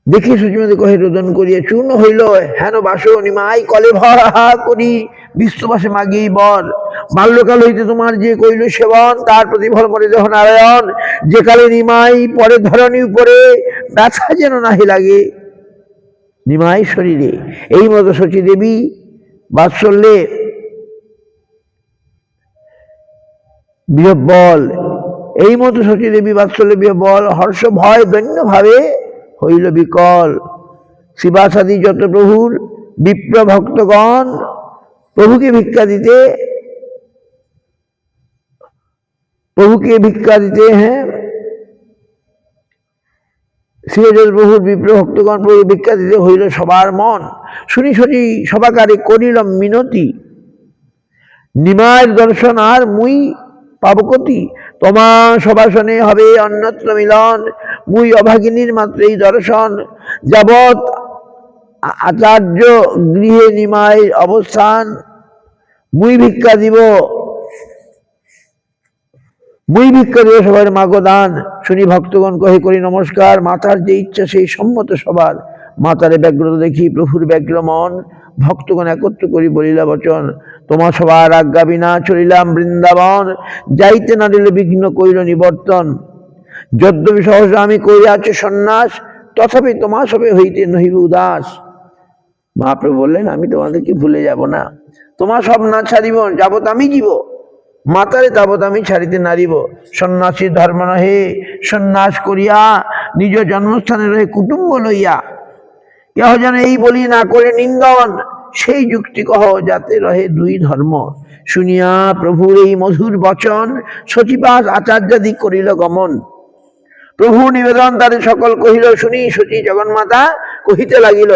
দেখি সচিমাতা কহে রোদন করিয়া, চূর্ণ হইল হেন বাসনী মাই কলে ভর, হা হা করি বিষ্ণু পাশে মাগে এই বর। বাল্যকাল হইতে তোমার যে কইল সেবন, তার প্রতিফল করে দেহ নারায়ণ। যে কালে নিমাই পরে ধরণী উপরে, ব্যথা যেন নাহি লাগে নিমাই শরীরে। এই মতো সচী দেবী বাৎসল্যে বিহ্বল, এই মতো সচী দেবী বাৎসল্যে বিহ্বল, হর্ষ ভয় দৈন্য ভাবে হইল বিকল। শিবাসাদি যত প্রভুর বিপ্র ভক্তগণ প্রভুকে ভিক্ষা দিতে, হ্যাঁ, শ্রীযশ প্রভুর বিপ্র ভক্তগণ প্রভুকে ভিক্ষা দিতে হইল সবার মন। শুনি সচি সবাকারে করিল মিনতি, নিমায়ের দর্শন আর মুই পাবকতি। তোমার সভাসনে হবে অন্যত্র মিলন, মুই অভাগিনীর মাত্র এই দর্শন। যাবৎ আচার্য গৃহে নিমায়ের অবস্থান, মুই ভিক্ষা দিব সবার মাগো দান। শুনি ভক্তগণ কহে করি নমস্কার, মাতার যে ইচ্ছা সেই সম্মত সবার। মাতারে ব্যগ্রতা দেখি প্রভুর ব্যগ্র মন, ভক্তগণ একত্র করি বলিলা বচন। তোমার সবার আজ্ঞা বিনা চলিলাম বৃন্দাবন, যাইতে না দিলে বিঘ্ন কইল নিবর্তন। যদ্যপি সহসা আমি করিয়াছি সন্ন্যাস, তথাপি তোমার সবে হইতে নহিব উদাস। মহাপ্রভু বললেন, আমি তোমাদেরকে ভুলে যাব না, তোমার সব না ছাড়িব, যাবত আমি জীব মাতারে তাবৎ আমি ছাড়িতে নারিব। সন্ন্যাসী ধর্ম নহে সন্ন্যাস করিয়া, নিজ জন্মস্থানে রহে কুটুম্ব লইয়া। কেহ যেন এই বলি না করে নিন্দন, সেই যুক্তি কহ যাতে রহে দুই ধর্ম। শুনিয়া প্রভুর এই মধুর বচন, সচিবাস আচার্যাদি করিল গমন। প্রভু নিবেদন তাদের সকল কহিল শুনি, সচি জগন্মাতা কহিতে লাগিল,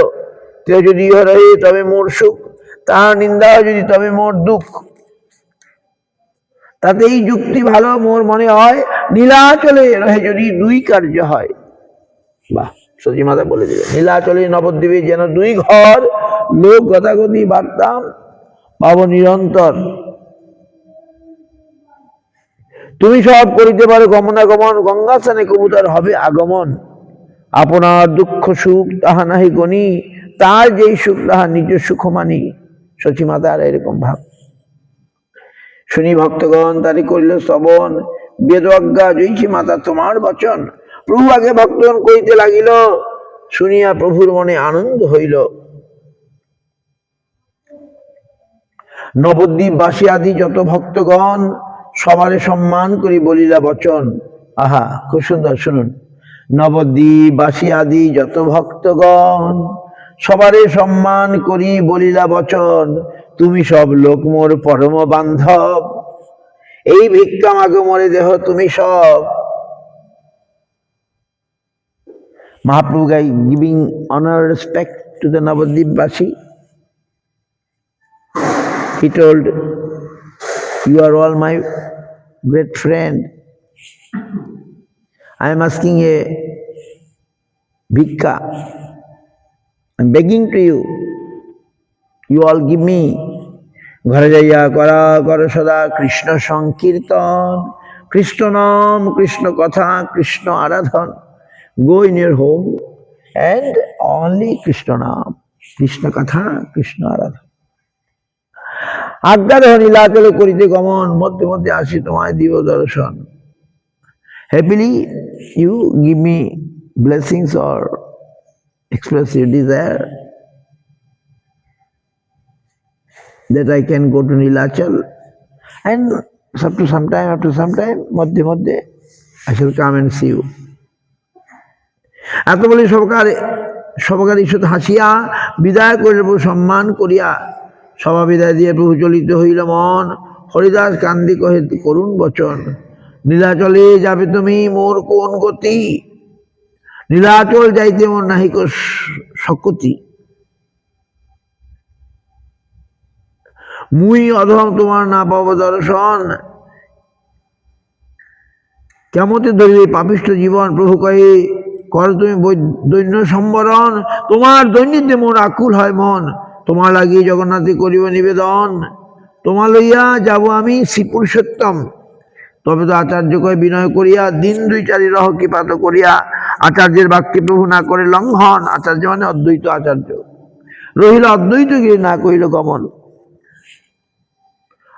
কেউ যদি ইহ রহে তবে মোর সুখ, তাহার নিন্দা যদি তবে মোর দুঃখ। তাতে এই যুক্তি ভালো মোর মনে হয়, নীলাচলে রহে যদি দুই কার্য হয়। বাহ, সচী মাতা বলে দিলেন, নীলাচলে নবদ্বীপে যেন দুই ঘর, লোক গতাগতি বার্তাম পাব নিরন্তর। তুমি সব করিতে পারো গমনাগমন, গঙ্গা স্থানে কবুতর হবে আগমন। আপনার দুঃখ সুখ তাহা নাহি গণি, তার যেই সুখ তাহা নিজ সুখ মানি। সচী মাতার এরকম ভাব। শুনি ভক্তগণ তারি করিল শ্রবণ, বেদ আজ্ঞা জয়ছি মাতা তোমার বচন। প্রভু আগে ভক্তগণ কইতে লাগিল, শুনিয়া প্রভুর মনে আনন্দ হইল। নবদ্বীপবাসী আদি যত ভক্তগণ সবারে সম্মান করি বলিলা বচন। আহা, খুব সুন্দর, শুনুন। নবদ্বীপবাসী আদি যত ভক্তগণ সবারে সম্মান করি বলিলা বচন। তুমি সব লোক মোর পরম বান্ধব, এই ভিক্ষা মাগো মোরে দেহ তুমি সব। Mahaprabhu giving honor, respect to the Navadvipvasi. He told, "You are all my great friend. I am asking a bhikka. I am begging to you. You all give me." ঘরে যাইয়া করা কর সদা কৃষ্ণ সংকীর্তন, কৃষ্ণ নাম, কৃষ্ণ কথা, Krishna Aradhan. Go in your home and only Krishna নাম, কৃষ্ণ কথা, কৃষ্ণ আরাধন। আজ্ঞা দেহ নীলাচলে করিতে গমন, মধ্যে মধ্যে আসি তোমায় দিব দর্শন। Happily you give me blessings or express your desire that I can go to Nilachal, and after some time, মধ্যে মধ্যে I shall come and see you. এত বলি সবকার ঈষৎ হাসিয়া বিদায় করিল প্রভু সম্মান করিয়া। সভা বিদায় দিয়ে প্রভু চলিত হইল মন, হরিদাস কান্দি কহে করুণ বচন। নীলাচলে যাবে তুমি মোর কোন গতি, নীলাচল যাইতে মোর নাহিক শক্তি। মুই অধম তোমার না পাব দর্শন, কেমতে ধরিবে পাপিষ্ঠ জীবন। প্রভু কহে কর তুমি দৈন্য সম্বরণ, তোমার দৈন্যতে মোর আকুল হয় মন। তোমার লাগিয়ে জগন্নাথে করিব নিবেদন, তোমার লইয়া যাব আমি শ্রী পুরুষোত্তম। তবে তো আচার্য কয়ে বিনয় করিয়া, দিন দুই চারি রহ কৃপাত করিয়া। আচার্যের বাক্যে প্রভু না করে লঙ্ঘন, আচার্য মানে অদ্বৈত আচার্য। রহিল অদ্বৈত গিয়ে না কহিল গমন।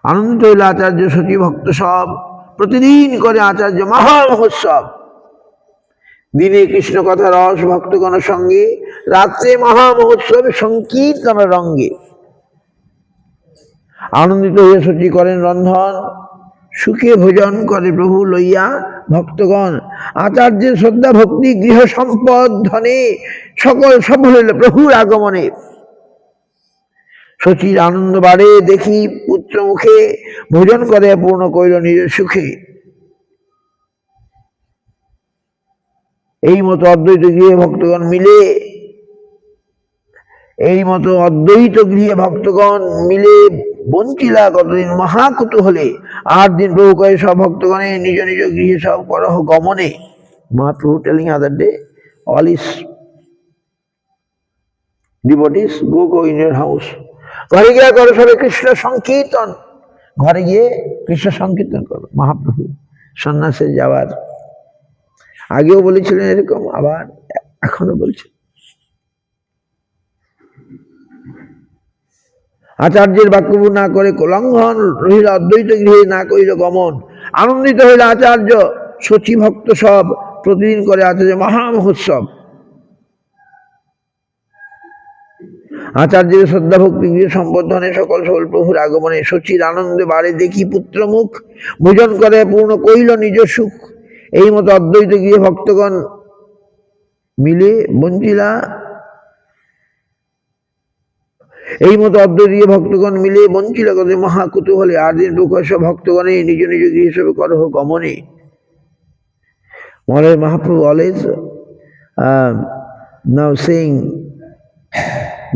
আনন্দিত হইল আচার্য সতী ভক্ত সব, প্রতিদিন করে আচার্য মহামহোৎসব। দিনে কৃষ্ণ কথা রস ভক্তগণ সঙ্গে, রাত্রে মহামহোৎসবে সংকীর্তন রঙ্গে। আনন্দিত হইয়া সতী করেন রন্ধন, সুখে ভোজন করে প্রভু লইয়া ভক্তগণ। আচার্যের শ্রদ্ধা ভক্তি গৃহ সম্পদ ধনে, সকল সফল হইল প্রভুর আগমনে। শচীর আনন্দ বাড়ে দেখি পুত্র মুখে, ভোজন করে পূর্ণ করিল নিজ সুখে। এই মতো অদ্বৈত গৃহে ভক্তগণ মিলে, এই মতো অদ্বৈত গৃহে ভক্তগণ মিলে বঞ্চিলা কতদিন মহাকুতূহলে। 8 দিন প্রভু কয়ে সব ভক্তগণে নিজ নিজ গৃহে সব করহ গমনে। Mahaprabhu telling other day all his devotees, go in your house. ঘরে গিয়ে করো সবে কৃষ্ণ সংকীর্তন, ঘরে গিয়ে কৃষ্ণ সংকীর্তন করো। মহাপ্রভু সন্ন্যাসে যাওয়ার আগেও বলেছিলেন এরকম, আবার এখনো বলছেন। আচার্যের বাক্যভু না করে লঙ্ঘন, রহিল অদ্বৈত গৃহে না করিল গমন। আনন্দিত হইল আচার্য সচী ভক্ত সব, প্রতিদিন করে আচার্য মহামহোৎসব। আচার্যের শ্রদ্ধা ভক্তি গৃহ সম্বর্ধনে, সকল সকল প্রভুর আগমনে। সচির আনন্দে বাড়ে দেখি পুত্র মুখ, ভোজন করে পূর্ণ কইল নিজ সুখ। এই মতো অদ্বৈত গৃহে ভক্তগণ মিলে বঞ্চিলা, এই মতো অদ্বৈত গৃহে ভক্তগণ মিলে বঞ্চিলা কত মহাকুতূহলে। 8 দিন প্রকাশ ভক্তগণে নিজ নিজ গৃহে সবে করহ গমনে। Mahaprabhu always now saying,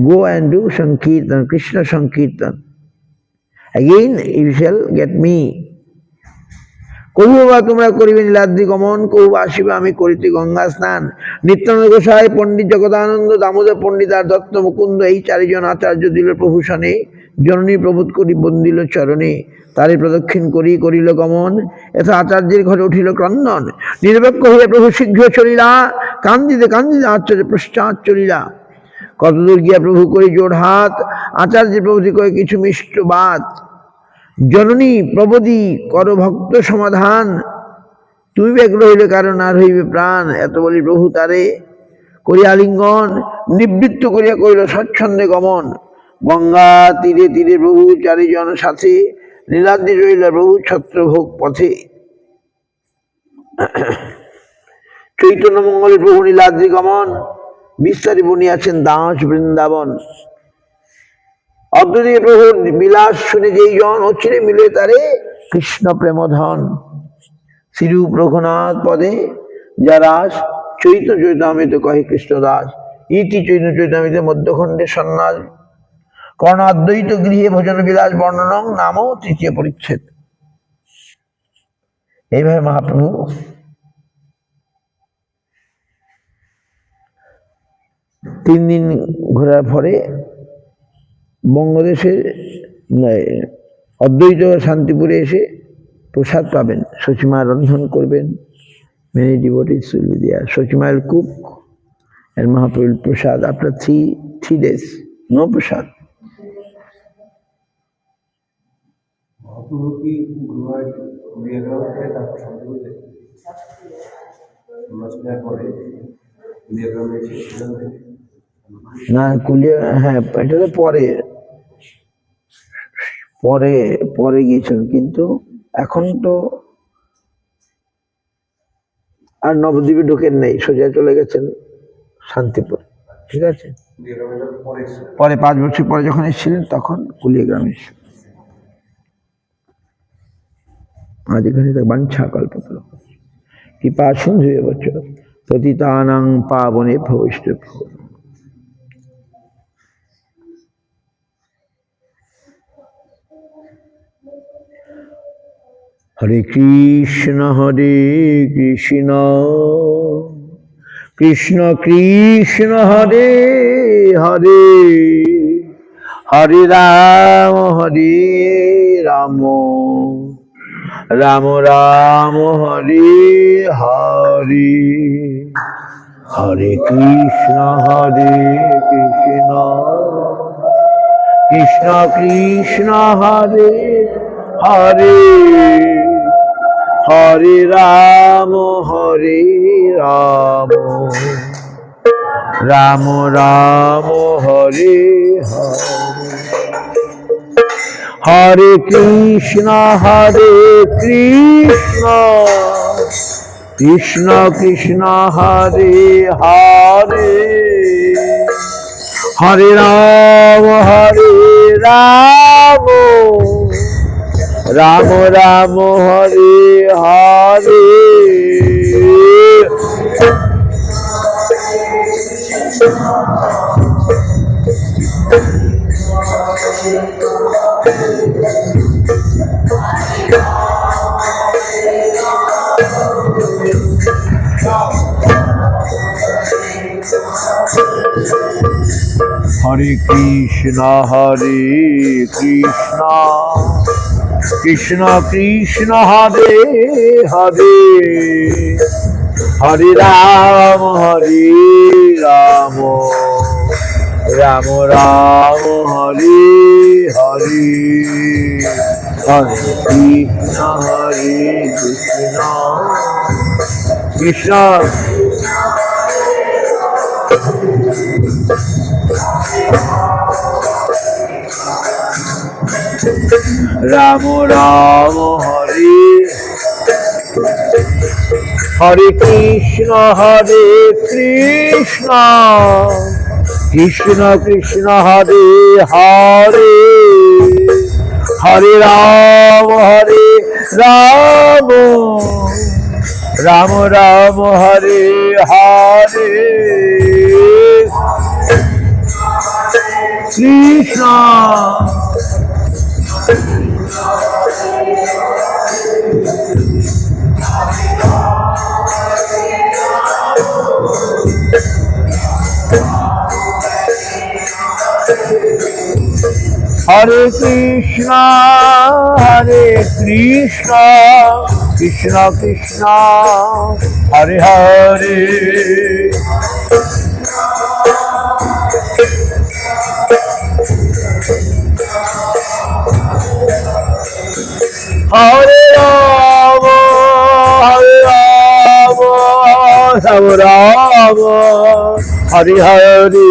go and do Sankirtan, Krishna Sankirtan. Again you shall get me. কহু বা তোমরা করিবে নীলাদ্রি গমন, কহু আসিবে আমি করিতে গঙ্গা স্নান। নিত্যানন্দ গোসাই, পণ্ডিত জগদানন্দ, দামোদর পণ্ডিত আর দত্ত মুকুন্দ, এই 4 জন আচার্য দিল প্রভু সনে। জননী প্রবোধ করি বন্দিল চরণে, তারে প্রদক্ষিণ করিল গমন। এত আচার্যের ঘরে উঠিল ক্রন্দন, নিরপেক্ষ হইয়া প্রভু শীঘ্র চলিলা। কান্দিতে কান্দিতে আচার্য পশ্চাৎ চলিলা। কতদূর গিয়া প্রভু করি জোড় হাত, আচার্যের প্রভৃতি কয়ে কিছু মিষ্ট বাত। জননী প্রবোধি কর ভক্ত সমাধান, তুমি ব্যগ্র হইলে কারণ আর হইবে প্রাণ। এত বলি প্রভু তারে করিয়া আলিঙ্গন, নিবৃত্ত করিয়া করিল স্বচ্ছন্দে গমন। গঙ্গা তীরে তীরে প্রভু 4 জন সাথে, নীলাদ্রি রইল প্রভু ছত্রভোগ পথে। চৈতন্য মঙ্গলে প্রভু নীলাদ্রি গমন, বিস্তারে বনিয়াছেন দাস বৃন্দাবন। অদ্বৈত প্রভুর বিলাস শুনে যেই জন, অচিরে মিলে তারে কৃষ্ণ প্রেমধন। শ্রীরূপ রঘুনাথ পদে যারাস, চৈতন্য চৈতামৃত কহে কৃষ্ণদাস। ইতি চৈতন্য চৈতামৃতে মধ্যখণ্ডে সন্ন্যাস কর্ণ অদ্বৈত গৃহে ভোজন বিলাস বর্ণনং নামও 3য় পরিচ্ছেদ। এইভাবে মহাপ্রভু তিন দিন ঘোরার পরে বঙ্গদেশে অদ্বৈত শান্তিপুরে এসে প্রসাদ পাবেন। সচিমা রন্ধন করবেন, many devotees will be there. Sachima will cook and Mahaprabhu will prasad. After three days, no prasad. না কুলিয়া, হ্যাঁ এটা তো পরে পরে পরে গিয়েছেন, কিন্তু এখন তো আর নবদ্বীপে ঢোকেন নেই, সোজা চলে গেছেন শান্তিপুর। ঠিক আছে, পরে 5 বছর পরে যখন এসেছিলেন তখন কুলিয়া গ্রামে এসে আজ এখানে বাঞ্ছা কল্পতরু কৃপা সিন্ধু এবচ পতিতানাং পাবনেভ্যো বৈষ্ণবেভ্যো। হরে কৃষ্ণ কৃষ্ণ কৃষ্ণ হরে হরে, হরে রাম রাম রাম হরে হরে, হরে কৃষ্ণ কৃষ্ণ কৃষ্ণ হরে হরে, হরে রাম রাম রাম হরে হরে, হরে কৃষ্ণ কৃষ্ণ কৃষ্ণ হরে হরে, হরে রাম রাম রাম হরে হরে। হরে কৃষ্ণ কৃষ্ণ কৃষ্ণ হরে হরে, হরে রাম রাম রাম হরে হরে, হরে কৃষ্ণ কৃষ্ণ কৃষ্ণ রাম রাম হরে, হরে কৃষ্ণ কৃষ্ণ কৃষ্ণ কৃষ্ণ হরে হরে, হরে রাম রাম রাম হরে হরে, কৃষ্ণ হরে কৃষ্ণ কৃষ্ণ কৃষ্ণ হরে হরে, হরে রাম রাম রাম হরে হরে,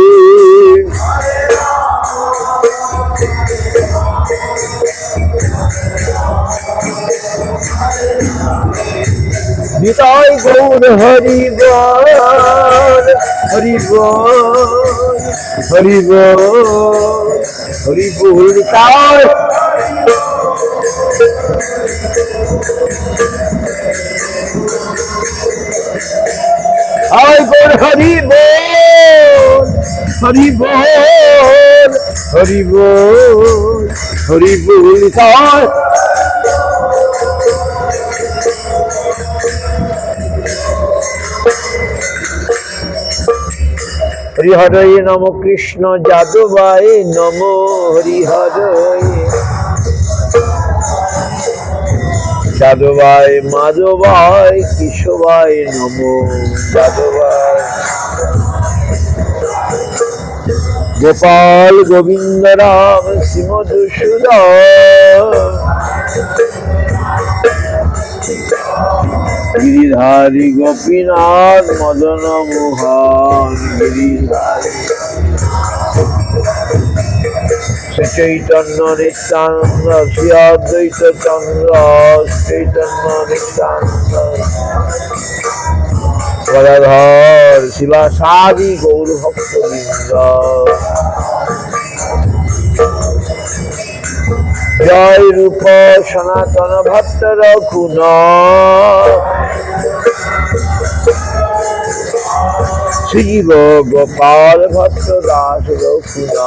নিতাই গৌর হরি বল হরি বল হরি বল হরি বল নিতাই, আয় গৌর হরি বল হরি বল হরি বল তাই হরিহরয়ে নম কৃষ্ণ যাদবায় নম হরিহরয়ে যাদবায় মাধবায় কেশবায় নম যাদবায় গোপাল গোবিন্দ রাম শ্রীমধুসূদন গিরিধারী গোপীনাথ মদন মোহন গিরিধারী শ্রী চৈতন্য নিত্যানন্দ শ্রী অদ্বৈত চন্দ্র চৈতন্য নিত্যানন্দ গদাধর শিবাসাদি গৌর ভক্তবৃন্দ জয় রূপ সনাতন ভক্ত রঘুন শ্রীজীব গোপাল ভক্ত দাস রঘুন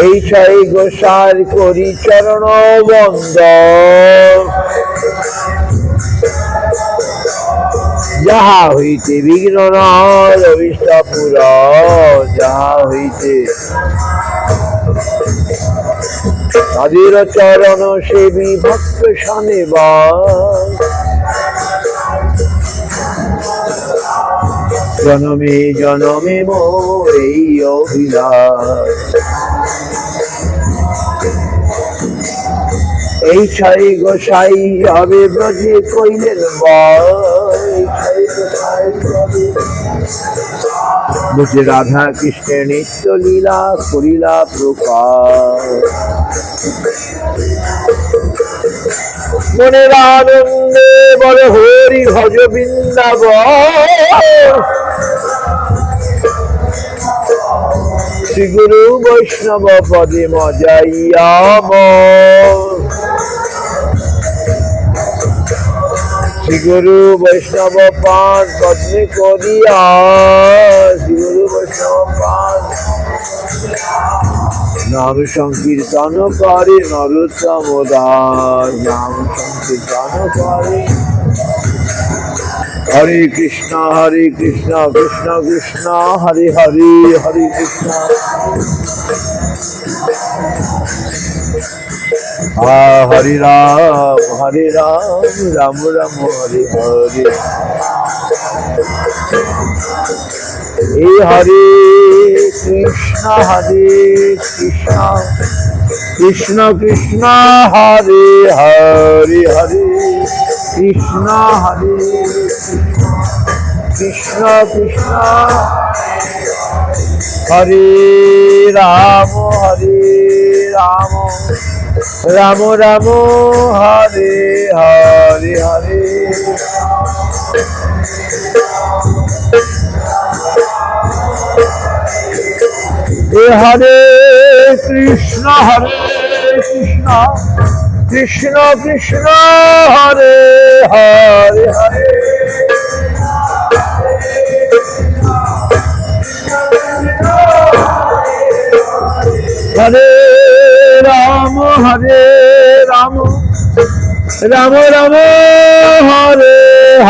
এই ছয় গোসার করি চরণ বন্দ যাহা হইতে বিঘ্ন নয় অভিষ্ট পুর যাহা হইতে তাদের চরণ সেবী ভক্ত শনিবা জনমে জনমে মোর এই অভিলাষ এই ছয় গোসাই হবে ব্রজে কইলেন বুঝে রাধা কৃষ্ণের নিত্য লীলা করিলা প্রকাশ মনের আনন্দে বলে হরি ভজ বৃন্দাবন শ্রী গুরু বৈষ্ণব পদে মজাইয়াম শ্রী গুরু বৈষ্ণব পাদ পদ্মে করিয়া শ্রী গুরু বৈষ্ণব পাদ নাম সংকীর্তন করে নরোত্তম দাস নাম সংকীর্তন করে হরে কৃষ্ণ কৃষ্ণ কৃষ্ণ হরে হরে হরে কৃষ্ণ হরে রাম রাম রাম হরে হরে এই হরে কৃষ্ণ কৃষ্ণ কৃষ্ণ হরে হরে হরে কৃষ্ণ হরে কৃষ্ণ কৃষ্ণ হরে রাম রাম রাম হরে হরে হরে হরে কৃষ্ণ কৃষ্ণ কৃষ্ণ কৃষ্ণ হরে হরে হরে হরে রাম রাম রাম হরে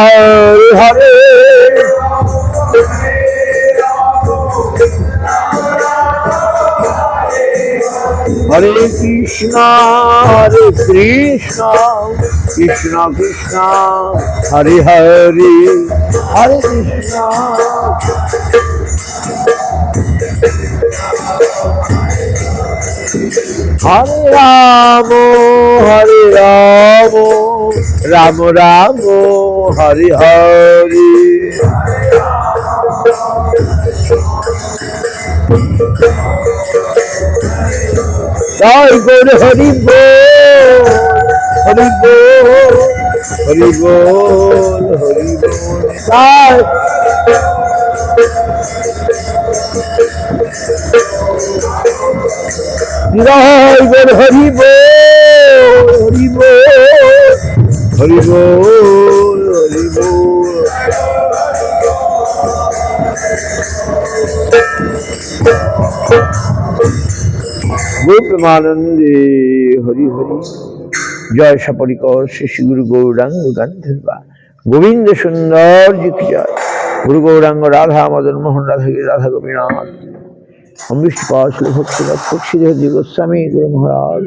হরে হরে হরে কৃষ্ণ কৃষ্ণ কৃষ্ণ হরে হরে হরে কৃষ্ণ হরে রাম রাম রাম হরে হরে জয় গৌর হরি বল হরি বল হরি বল হরি বল জয় গৌর হরি বল হরি বল হরি বল হরি বল গোপ্রেমানন্দে হরি হরি। জয় সপরিকর শ্রী শ্রী গুরু গৌরাঙ্গ গান্ধর্বা গোবিন্দ সুন্দর জি কি জয়। গুরু গৌরাঙ্গ রাধা মদন মোহন রাধা রাধা গোপীনাথ অম্বিষ্টপাশল ভক্তি লক্ষ্মী গোস্বামী গুরু মহারাজ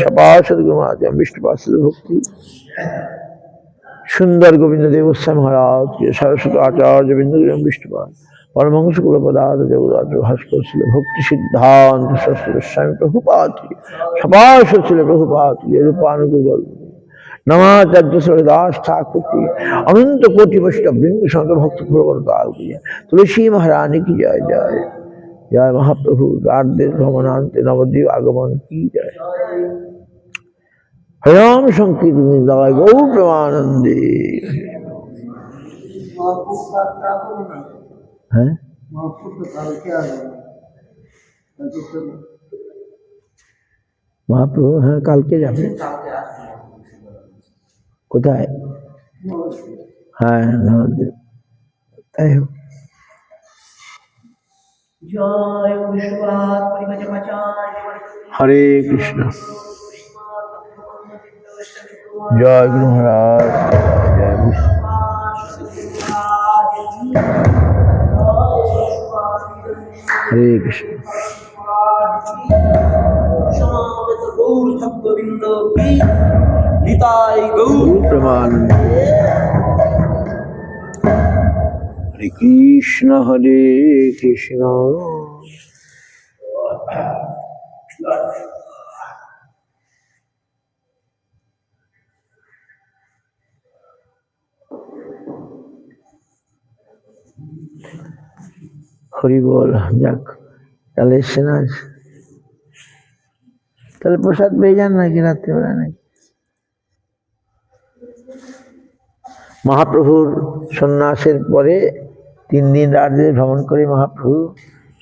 সপাশদ গুরু মহারাজ অম্বিষ্টপাশল ভক্তি সুন্দর গোবিন্দ দেব গোস্বামী মহারাজ সরস্বত আচার্য বিন্দু অম্বিষ্টপাল পরমহংস কুলপদার্থ জগদাত্র ভাস্কর ছিল ভক্তি সিদ্ধান্ত সরস্বতী গোস্বামী প্রভুপাদ সপাশদ ছিল প্রভুপাদ রূপানুকূল নমাচার্য দাস ঠাকুর की अनंत कोटि वैष्णव वृंद संत भक्त प्रवर्ताल की तुलसी महारानी की जय जय। जय महाप्रभु राधेश भवनांत नवद्वीप आगमन की जय। हरिनाम संकीर्तन जय गौर प्रेमानंदे। हैं महाप्रभु হ্যাঁ কালকে যাবে কোথায়? হ্যাঁ নবদ্বীপ তাই হোক। হরে কৃষ্ণ। জয় গুরু মহারাজ জয় বিষ্ণু। হরে কৃষ্ণ। প্রমানন্দ। হরে কৃষ্ণ হরে কৃষ্ণ হরি বল। যাক তাহলে এসছে না, তাহলে প্রসাদ পেয়ে যান নাকি রাত্রিবেলা নাকি? মহাপ্রভুর সন্ন্যাসের পরে 3 দিন রাজদেশ ভ্রমণ করে মহাপ্রভু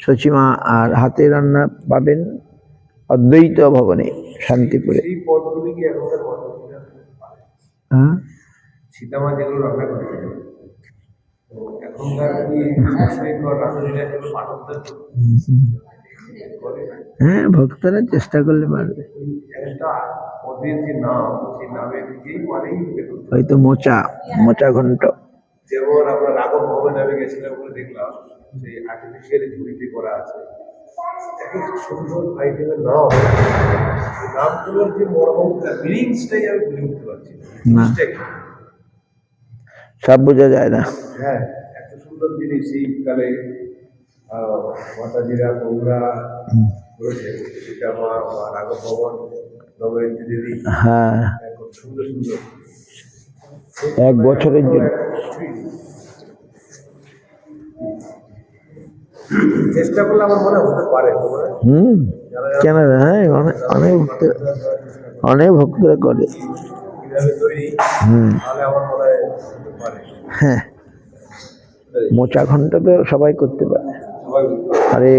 সচিমা আর হাতে রান্না পাবেন অদ্বৈত ভবনে শান্তিপুরে। হ্যাঁ সীতামা যেগুলো রান্না করতে এখনকার হ্যাঁ ভক্তরা চেষ্টা করলে পারবে। হয়তো মোচা মোচা ঘন্ট যেমন আমরা রাঘব ভবনে আমি গেছিলাম বলে দেখলাম সেই আর্টিফিশিয়ালি ঝুড়িতে করা আছে সুন্দর আইটেমের নামগুলোর যে মর্ম মিনিংসটাই আমি বুঝে উঠতে পারছি না, সব বোঝা যায় না। হ্যাঁ এত সুন্দর জিনিস শীতকালে মাতাজিরা গৌরা করেছে সেটা মা রাঘব ভবন নবরীতি দেবী। হ্যাঁ খুব সুন্দর সুন্দর 1 বছরের জন্য চেষ্টা করলে আমার মনে হতে পারে। কেন? হ্যাঁ অনেক ভক্তরা করে। হ্যাঁ মোচা ঘন্ট তো সবাই করতে পারে। আরে